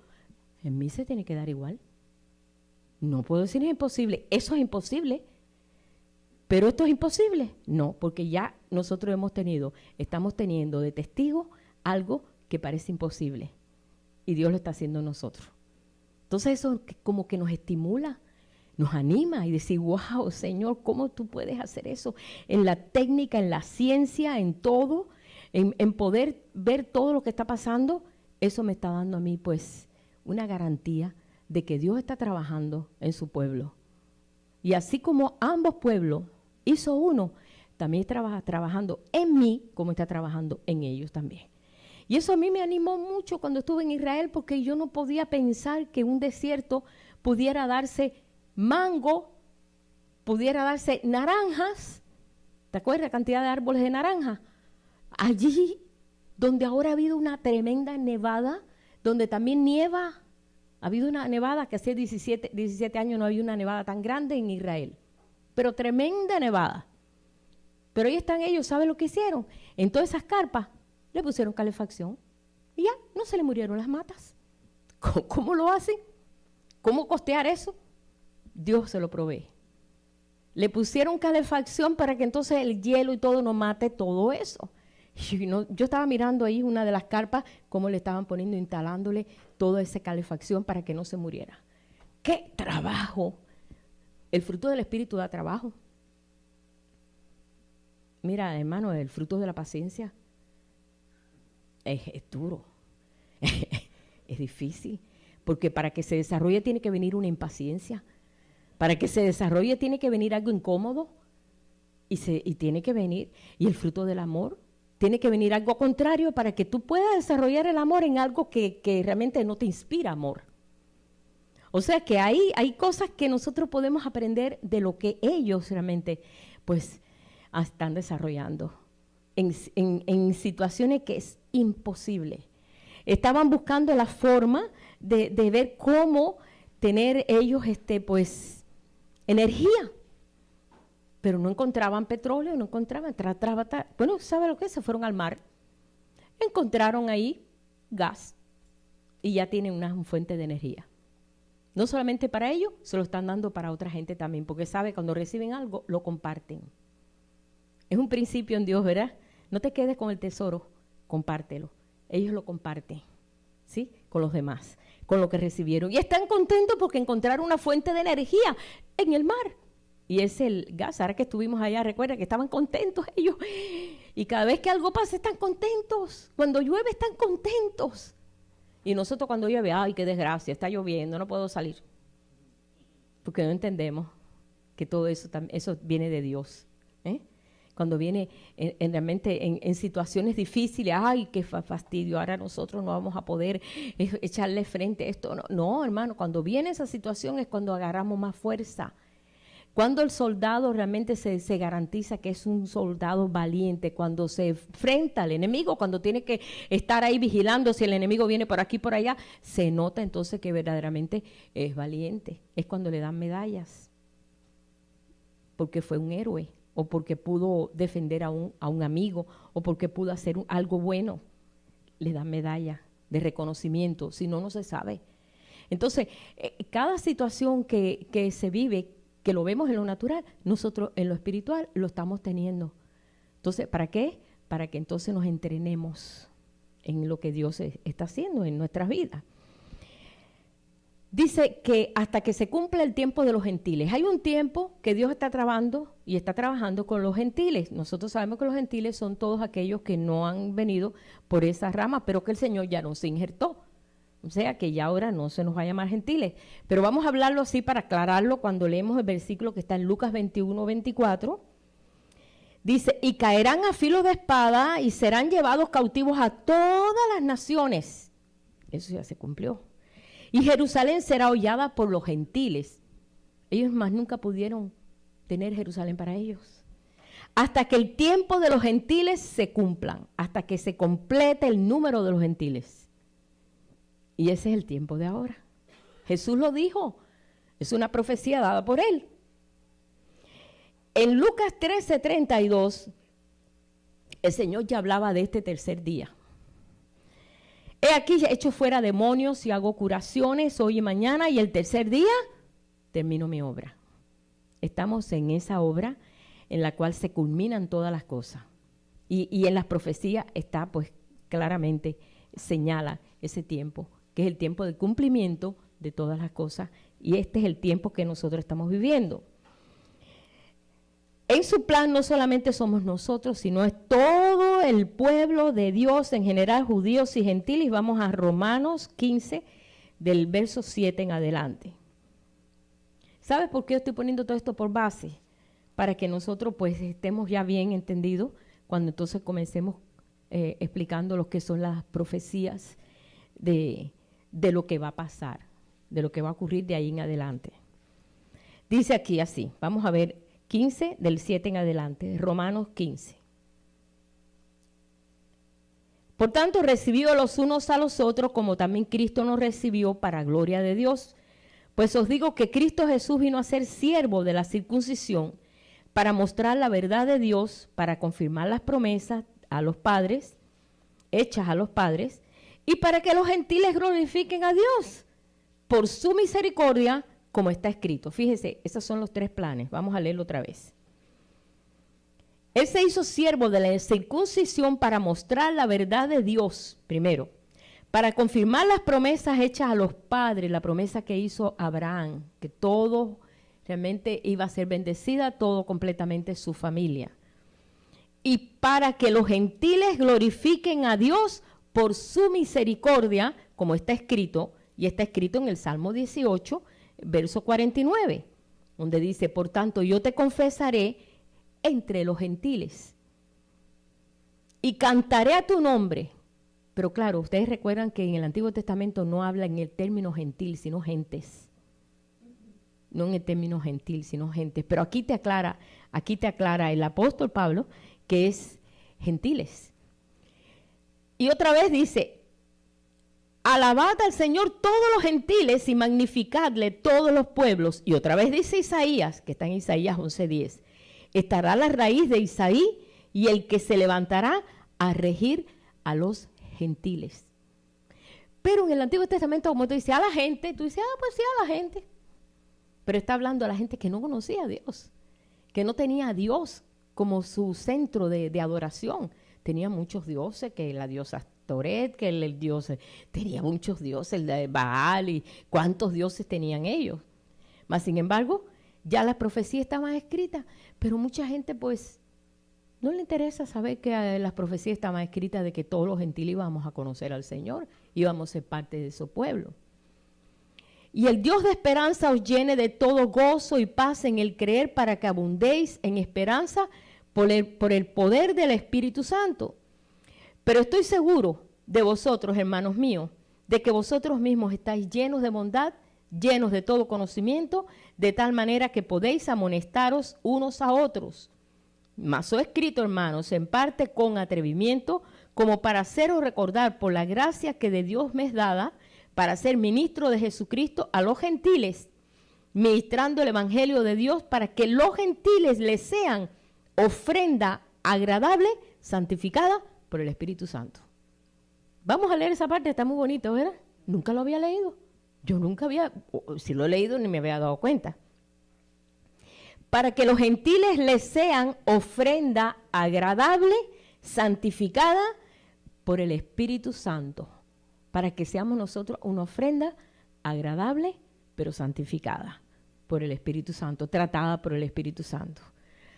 en mí se tiene que dar igual. No puedo decir es imposible, eso es imposible. Pero esto es imposible. No, porque ya nosotros estamos teniendo de testigo algo que parece imposible. Y Dios lo está haciendo en nosotros. Entonces eso como que nos estimula, nos anima y decir, wow, Señor, ¿cómo tú puedes hacer eso? En la técnica, en la ciencia, en todo, en poder ver todo lo que está pasando, eso me está dando a mí pues una garantía de que Dios está trabajando en su pueblo. Y así como ambos pueblos hizo uno, también está trabajando en mí como está trabajando en ellos también. Y eso a mí me animó mucho cuando estuve en Israel, porque yo no podía pensar que un desierto pudiera darse mango, pudiera darse naranjas. ¿Te acuerdas la cantidad de árboles de naranja? Allí, donde ahora ha habido una tremenda nevada, donde también nieva. Ha habido una nevada que hace 17 años no había una nevada tan grande en Israel. Pero tremenda nevada. Pero ahí están ellos, ¿saben lo que hicieron? En todas esas carpas le pusieron calefacción y ya no se le murieron las matas. ¿Cómo lo hacen? ¿Cómo costear eso? Dios se lo provee. Le pusieron calefacción para que entonces el hielo y todo no mate todo eso. Yo estaba mirando ahí una de las carpas, cómo le estaban poniendo, instalándole toda esa calefacción para que no se muriera. ¡Qué trabajo! El fruto del Espíritu da trabajo. Mira, hermano, el fruto de la paciencia es duro, es difícil, porque para que se desarrolle tiene que venir una impaciencia, para que se desarrolle tiene que venir algo incómodo y tiene que venir, y el fruto del amor, tiene que venir algo contrario para que tú puedas desarrollar el amor en algo que realmente no te inspira amor. O sea que hay cosas que nosotros podemos aprender de lo que ellos realmente pues están desarrollando en situaciones que es imposible. Estaban buscando la forma de ver cómo tener ellos pues energía. Pero no encontraban petróleo, no encontraban. Bueno, ¿sabe lo que es? Se fueron al mar. Encontraron ahí gas y ya tienen una fuente de energía. No solamente para ellos, se lo están dando para otra gente también, porque sabe, cuando reciben algo, lo comparten. Es un principio en Dios, ¿verdad? No te quedes con el tesoro, compártelo. Ellos lo comparten, ¿sí? Con los demás, con lo que recibieron. Y están contentos porque encontraron una fuente de energía en el mar. Y es el gas. Ahora que estuvimos allá, recuerda que estaban contentos ellos. Y cada vez que algo pasa, están contentos. Cuando llueve, están contentos. Y nosotros cuando llueve, ay, qué desgracia, está lloviendo, no puedo salir. Porque no entendemos que todo eso viene de Dios. Cuando viene realmente en situaciones difíciles, ay, qué fastidio, ahora nosotros no vamos a poder echarle frente a esto. No, hermano, cuando viene esa situación es cuando agarramos más fuerza. Cuando el soldado realmente se garantiza que es un soldado valiente, cuando se enfrenta al enemigo, cuando tiene que estar ahí vigilando si el enemigo viene por aquí, por allá, se nota entonces que verdaderamente es valiente. Es cuando le dan medallas, porque fue un héroe, o porque pudo defender a un amigo, o porque pudo hacer algo bueno. Le dan medalla de reconocimiento, si no, no se sabe. Entonces, cada situación que se vive, que lo vemos en lo natural, nosotros en lo espiritual lo estamos teniendo. Entonces, ¿para qué? Para que entonces nos entrenemos en lo que Dios está haciendo en nuestras vidas. Dice que hasta que se cumpla el tiempo de los gentiles. Hay un tiempo que Dios está trabajando con los gentiles. Nosotros sabemos que los gentiles son todos aquellos que no han venido por esa rama, pero que el Señor ya nos injertó. O sea, que ya ahora no se nos va a llamar gentiles. Pero vamos a hablarlo así para aclararlo cuando leemos el versículo que está en Lucas 21, 24. Dice, y caerán a filo de espada y serán llevados cautivos a todas las naciones. Eso ya se cumplió. Y Jerusalén será hollada por los gentiles. Ellos más nunca pudieron tener Jerusalén para ellos. Hasta que el tiempo de los gentiles se cumplan, hasta que se complete el número de los gentiles. Y ese es el tiempo de ahora. Jesús lo dijo. Es una profecía dada por él. En Lucas 13:32, el Señor ya hablaba de este tercer día. He aquí, ya echo fuera demonios y hago curaciones hoy y mañana, y el tercer día termino mi obra. Estamos en esa obra en la cual se culminan todas las cosas. Y en las profecías está, pues, claramente señala ese tiempo, que es el tiempo del cumplimiento de todas las cosas, y este es el tiempo que nosotros estamos viviendo. En su plan no solamente somos nosotros, sino es todo el pueblo de Dios, en general judíos y gentiles. Vamos a Romanos 15, del verso 7 en adelante. ¿Sabes por qué estoy poniendo todo esto por base? Para que nosotros pues estemos ya bien entendidos cuando entonces comencemos explicando lo que son las profecías de lo que va a pasar, de lo que va a ocurrir de ahí en adelante. Dice aquí así, vamos a ver 15 del 7 en adelante, Romanos 15. Por tanto, recibió los unos a los otros, como también Cristo nos recibió para gloria de Dios. Pues os digo que Cristo Jesús vino a ser siervo de la circuncisión para mostrar la verdad de Dios, para confirmar las promesas a los padres, hechas a los padres, y para que los gentiles glorifiquen a Dios por su misericordia, como está escrito. Fíjese, esos son los tres planes. Vamos a leerlo otra vez. Él se hizo siervo de la circuncisión para mostrar la verdad de Dios, primero, para confirmar las promesas hechas a los padres, la promesa que hizo Abraham, que todo realmente iba a ser bendecida, todo completamente su familia. Y para que los gentiles glorifiquen a Dios por su misericordia, como está escrito, y está escrito en el Salmo 18, verso 49, donde dice, por tanto, yo te confesaré entre los gentiles y cantaré a tu nombre. Pero claro, ustedes recuerdan que en el Antiguo Testamento no habla en el término gentil, sino gentes. No en el término gentil, sino gentes. Pero aquí te aclara el apóstol Pablo que es gentiles. Y otra vez dice, alabad al Señor todos los gentiles y magnificadle todos los pueblos. Y otra vez dice Isaías, que está en Isaías 11:10, estará la raíz de Isaí y el que se levantará a regir a los gentiles. Pero en el Antiguo Testamento, como tú dices, a la gente, tú dices, pues sí, a la gente. Pero está hablando a la gente que no conocía a Dios, que no tenía a Dios como su centro de adoración. Tenía muchos dioses, que la diosa Toret, que el dios, tenía muchos dioses, el de Baal, y cuántos dioses tenían ellos. Mas, sin embargo, ya las profecías estaban escritas, pero mucha gente pues no le interesa saber que las profecías estaban escritas de que todos los gentiles íbamos a conocer al Señor, íbamos a ser parte de su pueblo. Y el Dios de esperanza os llene de todo gozo y paz en el creer, para que abundéis en esperanza por el poder del Espíritu Santo. Pero estoy seguro de vosotros, hermanos míos, de que vosotros mismos estáis llenos de bondad, llenos de todo conocimiento, de tal manera que podéis amonestaros unos a otros. Mas os he escrito, hermanos, en parte con atrevimiento, como para haceros recordar por la gracia que de Dios me es dada, para ser ministro de Jesucristo a los gentiles, ministrando el evangelio de Dios, para que los gentiles les sean ofrenda agradable, santificada por el Espíritu Santo. Vamos a leer esa parte, está muy bonito, ¿verdad? Nunca lo había leído. Yo nunca había, si lo he leído, ni me había dado cuenta. Para que los gentiles les sean ofrenda agradable, santificada por el Espíritu Santo. Para que seamos nosotros una ofrenda agradable, pero santificada por el Espíritu Santo, tratada por el Espíritu Santo.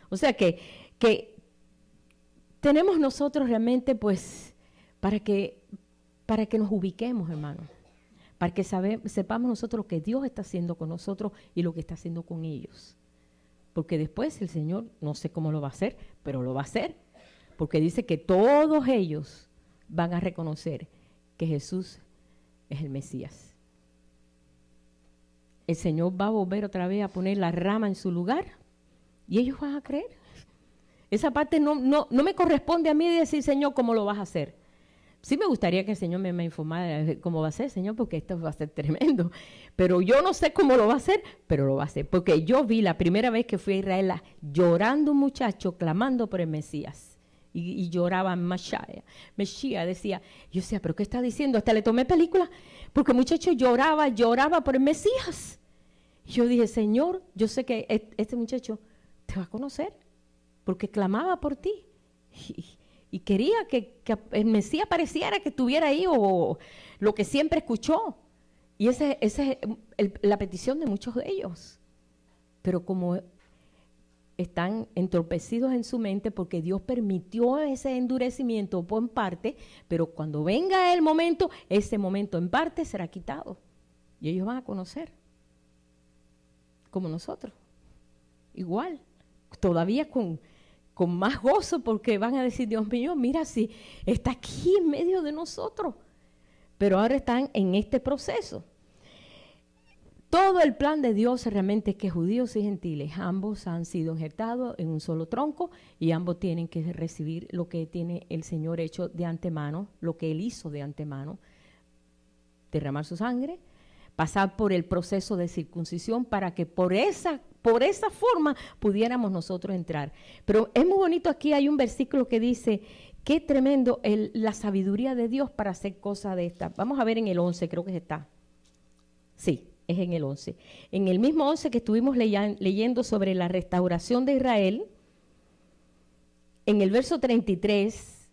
O sea que tenemos nosotros realmente, pues, para que nos ubiquemos, hermanos, para que sepamos nosotros lo que Dios está haciendo con nosotros y lo que está haciendo con ellos. Porque después el Señor, no sé cómo lo va a hacer, pero lo va a hacer, porque dice que todos ellos van a reconocer que Jesús es el Mesías. El Señor va a volver otra vez a poner la rama en su lugar y ellos van a creer. Esa parte no me corresponde a mí decir, Señor, ¿cómo lo vas a hacer? Sí me gustaría que el Señor me informara de cómo va a ser, Señor, porque esto va a ser tremendo. Pero yo no sé cómo lo va a hacer, pero lo va a hacer. Porque yo vi la primera vez que fui a Israel llorando un muchacho clamando por el Mesías. Y lloraba Mesías, decía, yo decía, ¿pero qué está diciendo? Hasta le tomé película, porque el muchacho lloraba por el Mesías. Y yo dije, Señor, yo sé que este muchacho te va a conocer, porque clamaba por ti. Y quería que el Mesías pareciera que estuviera ahí, o lo que siempre escuchó. Y esa es la petición de muchos de ellos. Pero como están entorpecidos en su mente, porque Dios permitió ese endurecimiento en parte, pero cuando venga el momento, ese momento en parte será quitado. Y ellos van a conocer, como nosotros. Igual, todavía con más gozo, porque van a decir, Dios mío, mira, si está aquí en medio de nosotros. Pero ahora están en este proceso. Todo el plan de Dios realmente es que judíos y gentiles, ambos han sido injertados en un solo tronco, y ambos tienen que recibir lo que tiene el Señor hecho de antemano, lo que Él hizo de antemano, derramar su sangre, pasar por el proceso de circuncisión, para que por esa forma pudiéramos nosotros entrar. Pero es muy bonito, aquí hay un versículo que dice, qué tremendo la sabiduría de Dios para hacer cosas de estas. Vamos a ver en el 11, creo que está. Sí, es en el 11. En el mismo 11 que estuvimos leyendo sobre la restauración de Israel, en el verso 33,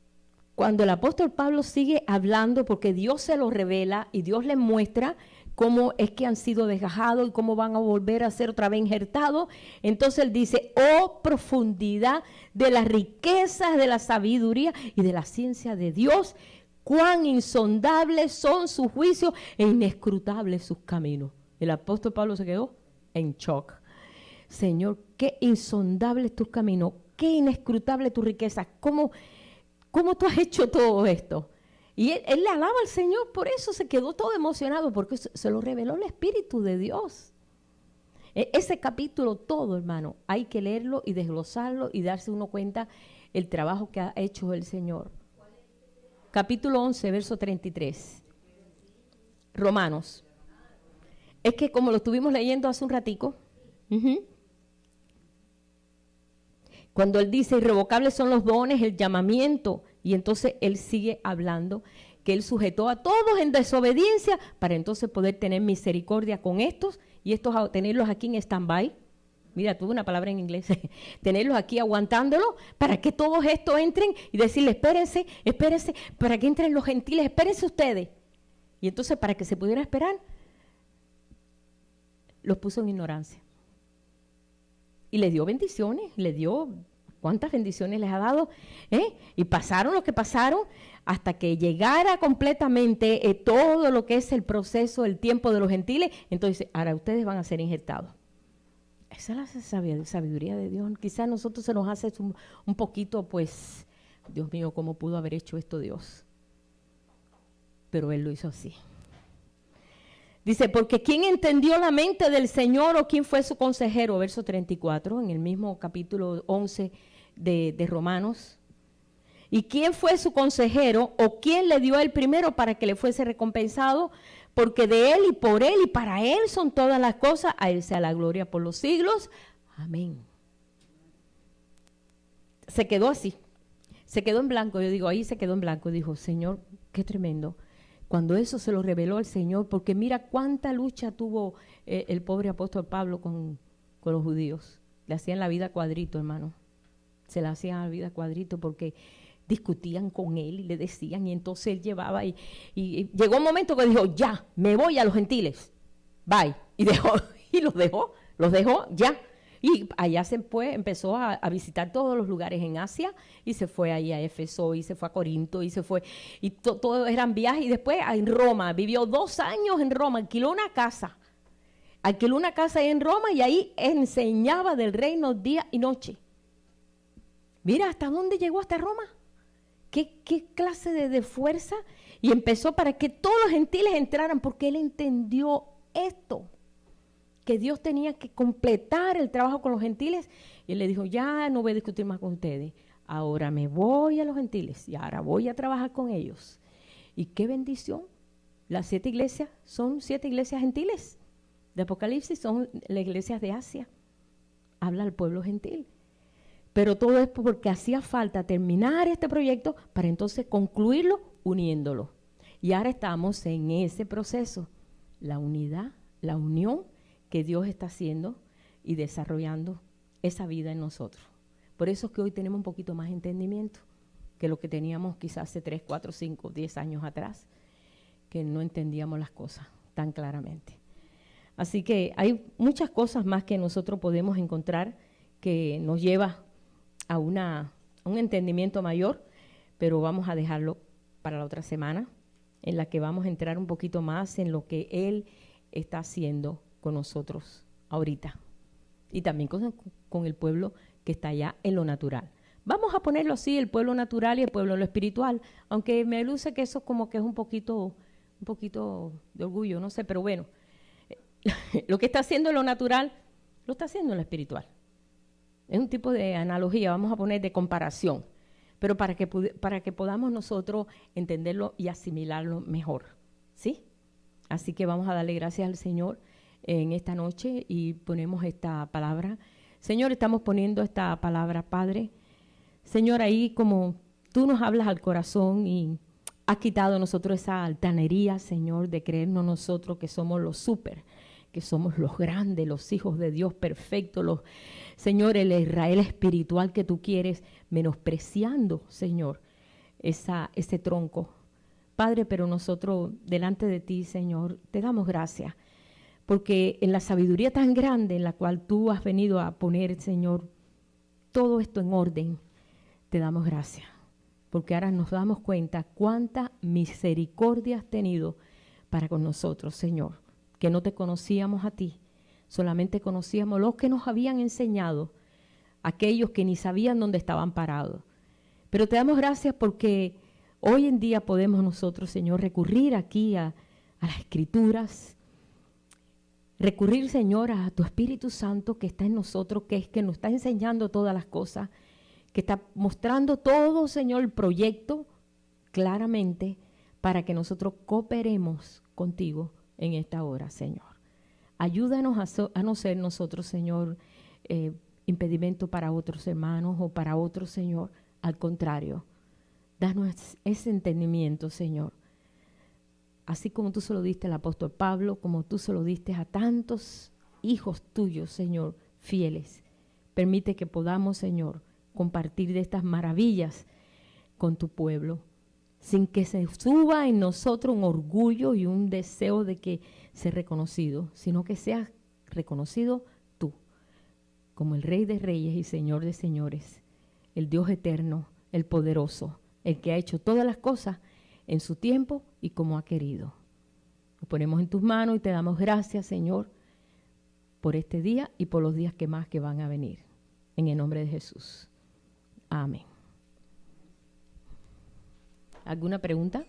cuando el apóstol Pablo sigue hablando, porque Dios se lo revela y Dios les muestra cómo es que han sido desgajados y cómo van a volver a ser otra vez injertados. Entonces él dice, oh profundidad de las riquezas de la sabiduría y de la ciencia de Dios, cuán insondables son sus juicios e inescrutables sus caminos. El apóstol Pablo se quedó en shock. Señor, qué insondables tus caminos, qué inescrutable tu riqueza, ¿cómo tú has hecho todo esto? Y él le alaba al Señor, por eso se quedó todo emocionado, porque se lo reveló el Espíritu de Dios. Ese capítulo todo, hermano, hay que leerlo y desglosarlo y darse uno cuenta el trabajo que ha hecho el Señor. Capítulo 11, verso 33. Romanos. Es que como lo estuvimos leyendo hace un ratico, cuando él dice irrevocables son los dones, el llamamiento, y entonces él sigue hablando que él sujetó a todos en desobediencia para entonces poder tener misericordia con estos y estos tenerlos aquí en stand-by. Mira, tuve una palabra en inglés, tenerlos aquí aguantándolo para que todos estos entren y decirle, espérense, espérense, para que entren los gentiles, espérense ustedes. Y entonces para que se pudiera esperar, los puso en ignorancia. Y les dio bendiciones, les dio, ¿cuántas bendiciones les ha dado? Y pasaron lo que pasaron hasta que llegara completamente todo lo que es el proceso, el tiempo de los gentiles. Entonces, ahora ustedes van a ser injertados. Esa es la sabiduría de Dios. Quizás a nosotros se nos hace un poquito, pues, Dios mío, ¿cómo pudo haber hecho esto Dios? Pero Él lo hizo así. Dice, porque ¿quién entendió la mente del Señor o quién fue su consejero? Verso 34, en el mismo capítulo 11 de Romanos. ¿Y quién fue su consejero o quién le dio el primero para que le fuese recompensado? Porque de Él y por Él y para Él son todas las cosas. A Él sea la gloria por los siglos. Amén. Se quedó así. Se quedó en blanco. Yo digo, ahí se quedó en blanco. Dijo, Señor, qué tremendo. Cuando eso se lo reveló el Señor, porque mira cuánta lucha tuvo el pobre apóstol Pablo con los judíos. Le hacían la vida cuadrito, hermano. Se la hacían la vida cuadrito porque discutían con él y le decían, y entonces él llevaba y llegó un momento que dijo, ya, me voy a los gentiles. Bye. Y los dejó, ya. Y allá se fue, empezó a visitar todos los lugares en Asia y se fue ahí a Éfeso y se fue a Corinto y se fue, y todo eran viajes. Y después en Roma, vivió 2 años en Roma, alquiló una casa ahí en Roma y ahí enseñaba del reino día y noche. Mira hasta dónde llegó, hasta Roma. ¿Qué clase de fuerza? Y empezó para que todos los gentiles entraran porque él entendió esto, que Dios tenía que completar el trabajo con los gentiles. Y él le dijo, ya no voy a discutir más con ustedes, ahora me voy a los gentiles y ahora voy a trabajar con ellos. Y qué bendición, las 7 iglesias son 7 iglesias gentiles de Apocalipsis, son las iglesias de Asia, habla al pueblo gentil. Pero todo es porque hacía falta terminar este proyecto para entonces concluirlo uniéndolo. Y ahora estamos en ese proceso, la unidad, la unión que Dios está haciendo y desarrollando esa vida en nosotros. Por eso es que hoy tenemos un poquito más entendimiento que lo que teníamos quizás hace 3, 4, 5, 10 años atrás, que no entendíamos las cosas tan claramente. Así que hay muchas cosas más que nosotros podemos encontrar que nos lleva a un entendimiento mayor, pero vamos a dejarlo para la otra semana, en la que vamos a entrar un poquito más en lo que Él está haciendo con nosotros ahorita y también con el pueblo que está allá en lo natural. Vamos a ponerlo así, el pueblo natural y el pueblo en lo espiritual, aunque me luce que eso como que es un poquito de orgullo, no sé, pero bueno, lo que está haciendo en lo natural, lo está haciendo en lo espiritual. Es un tipo de analogía, vamos a poner de comparación, pero para que podamos nosotros entenderlo y asimilarlo mejor, ¿sí? Así que vamos a darle gracias al Señor en esta noche y ponemos esta palabra. Señor, estamos poniendo esta palabra, Padre. Señor, ahí como tú nos hablas al corazón y has quitado a nosotros esa altanería, Señor, de creernos nosotros que somos los súper, que somos los grandes, los hijos de Dios perfectos, Señor, el Israel espiritual que tú quieres, menospreciando, Señor, ese tronco. Padre, pero nosotros delante de ti, Señor, te damos gracias, porque en la sabiduría tan grande en la cual tú has venido a poner, Señor, todo esto en orden, te damos gracias, porque ahora nos damos cuenta cuánta misericordia has tenido para con nosotros, Señor, que no te conocíamos a ti, solamente conocíamos los que nos habían enseñado, aquellos que ni sabían dónde estaban parados. Pero te damos gracias porque hoy en día podemos nosotros, Señor, recurrir aquí a las Escrituras, recurrir, Señor, a tu Espíritu Santo que está en nosotros, que es que nos está enseñando todas las cosas, que está mostrando todo, Señor, el proyecto claramente para que nosotros cooperemos contigo en esta hora, Señor. Ayúdanos a no ser nosotros, Señor, impedimento para otros hermanos o para otros, Señor. Al contrario, danos ese entendimiento, Señor. Así como tú se lo diste al apóstol Pablo, como tú se lo diste a tantos hijos tuyos, Señor, fieles. Permite que podamos, Señor, compartir de estas maravillas con tu pueblo, sin que se suba en nosotros un orgullo y un deseo de que sea reconocido, sino que seas reconocido tú, como el Rey de Reyes y Señor de Señores, el Dios eterno, el poderoso, el que ha hecho todas las cosas en su tiempo y como ha querido. Nos ponemos en tus manos y te damos gracias, Señor, por este día y por los días que más que van a venir. En el nombre de Jesús. Amén. ¿Alguna pregunta?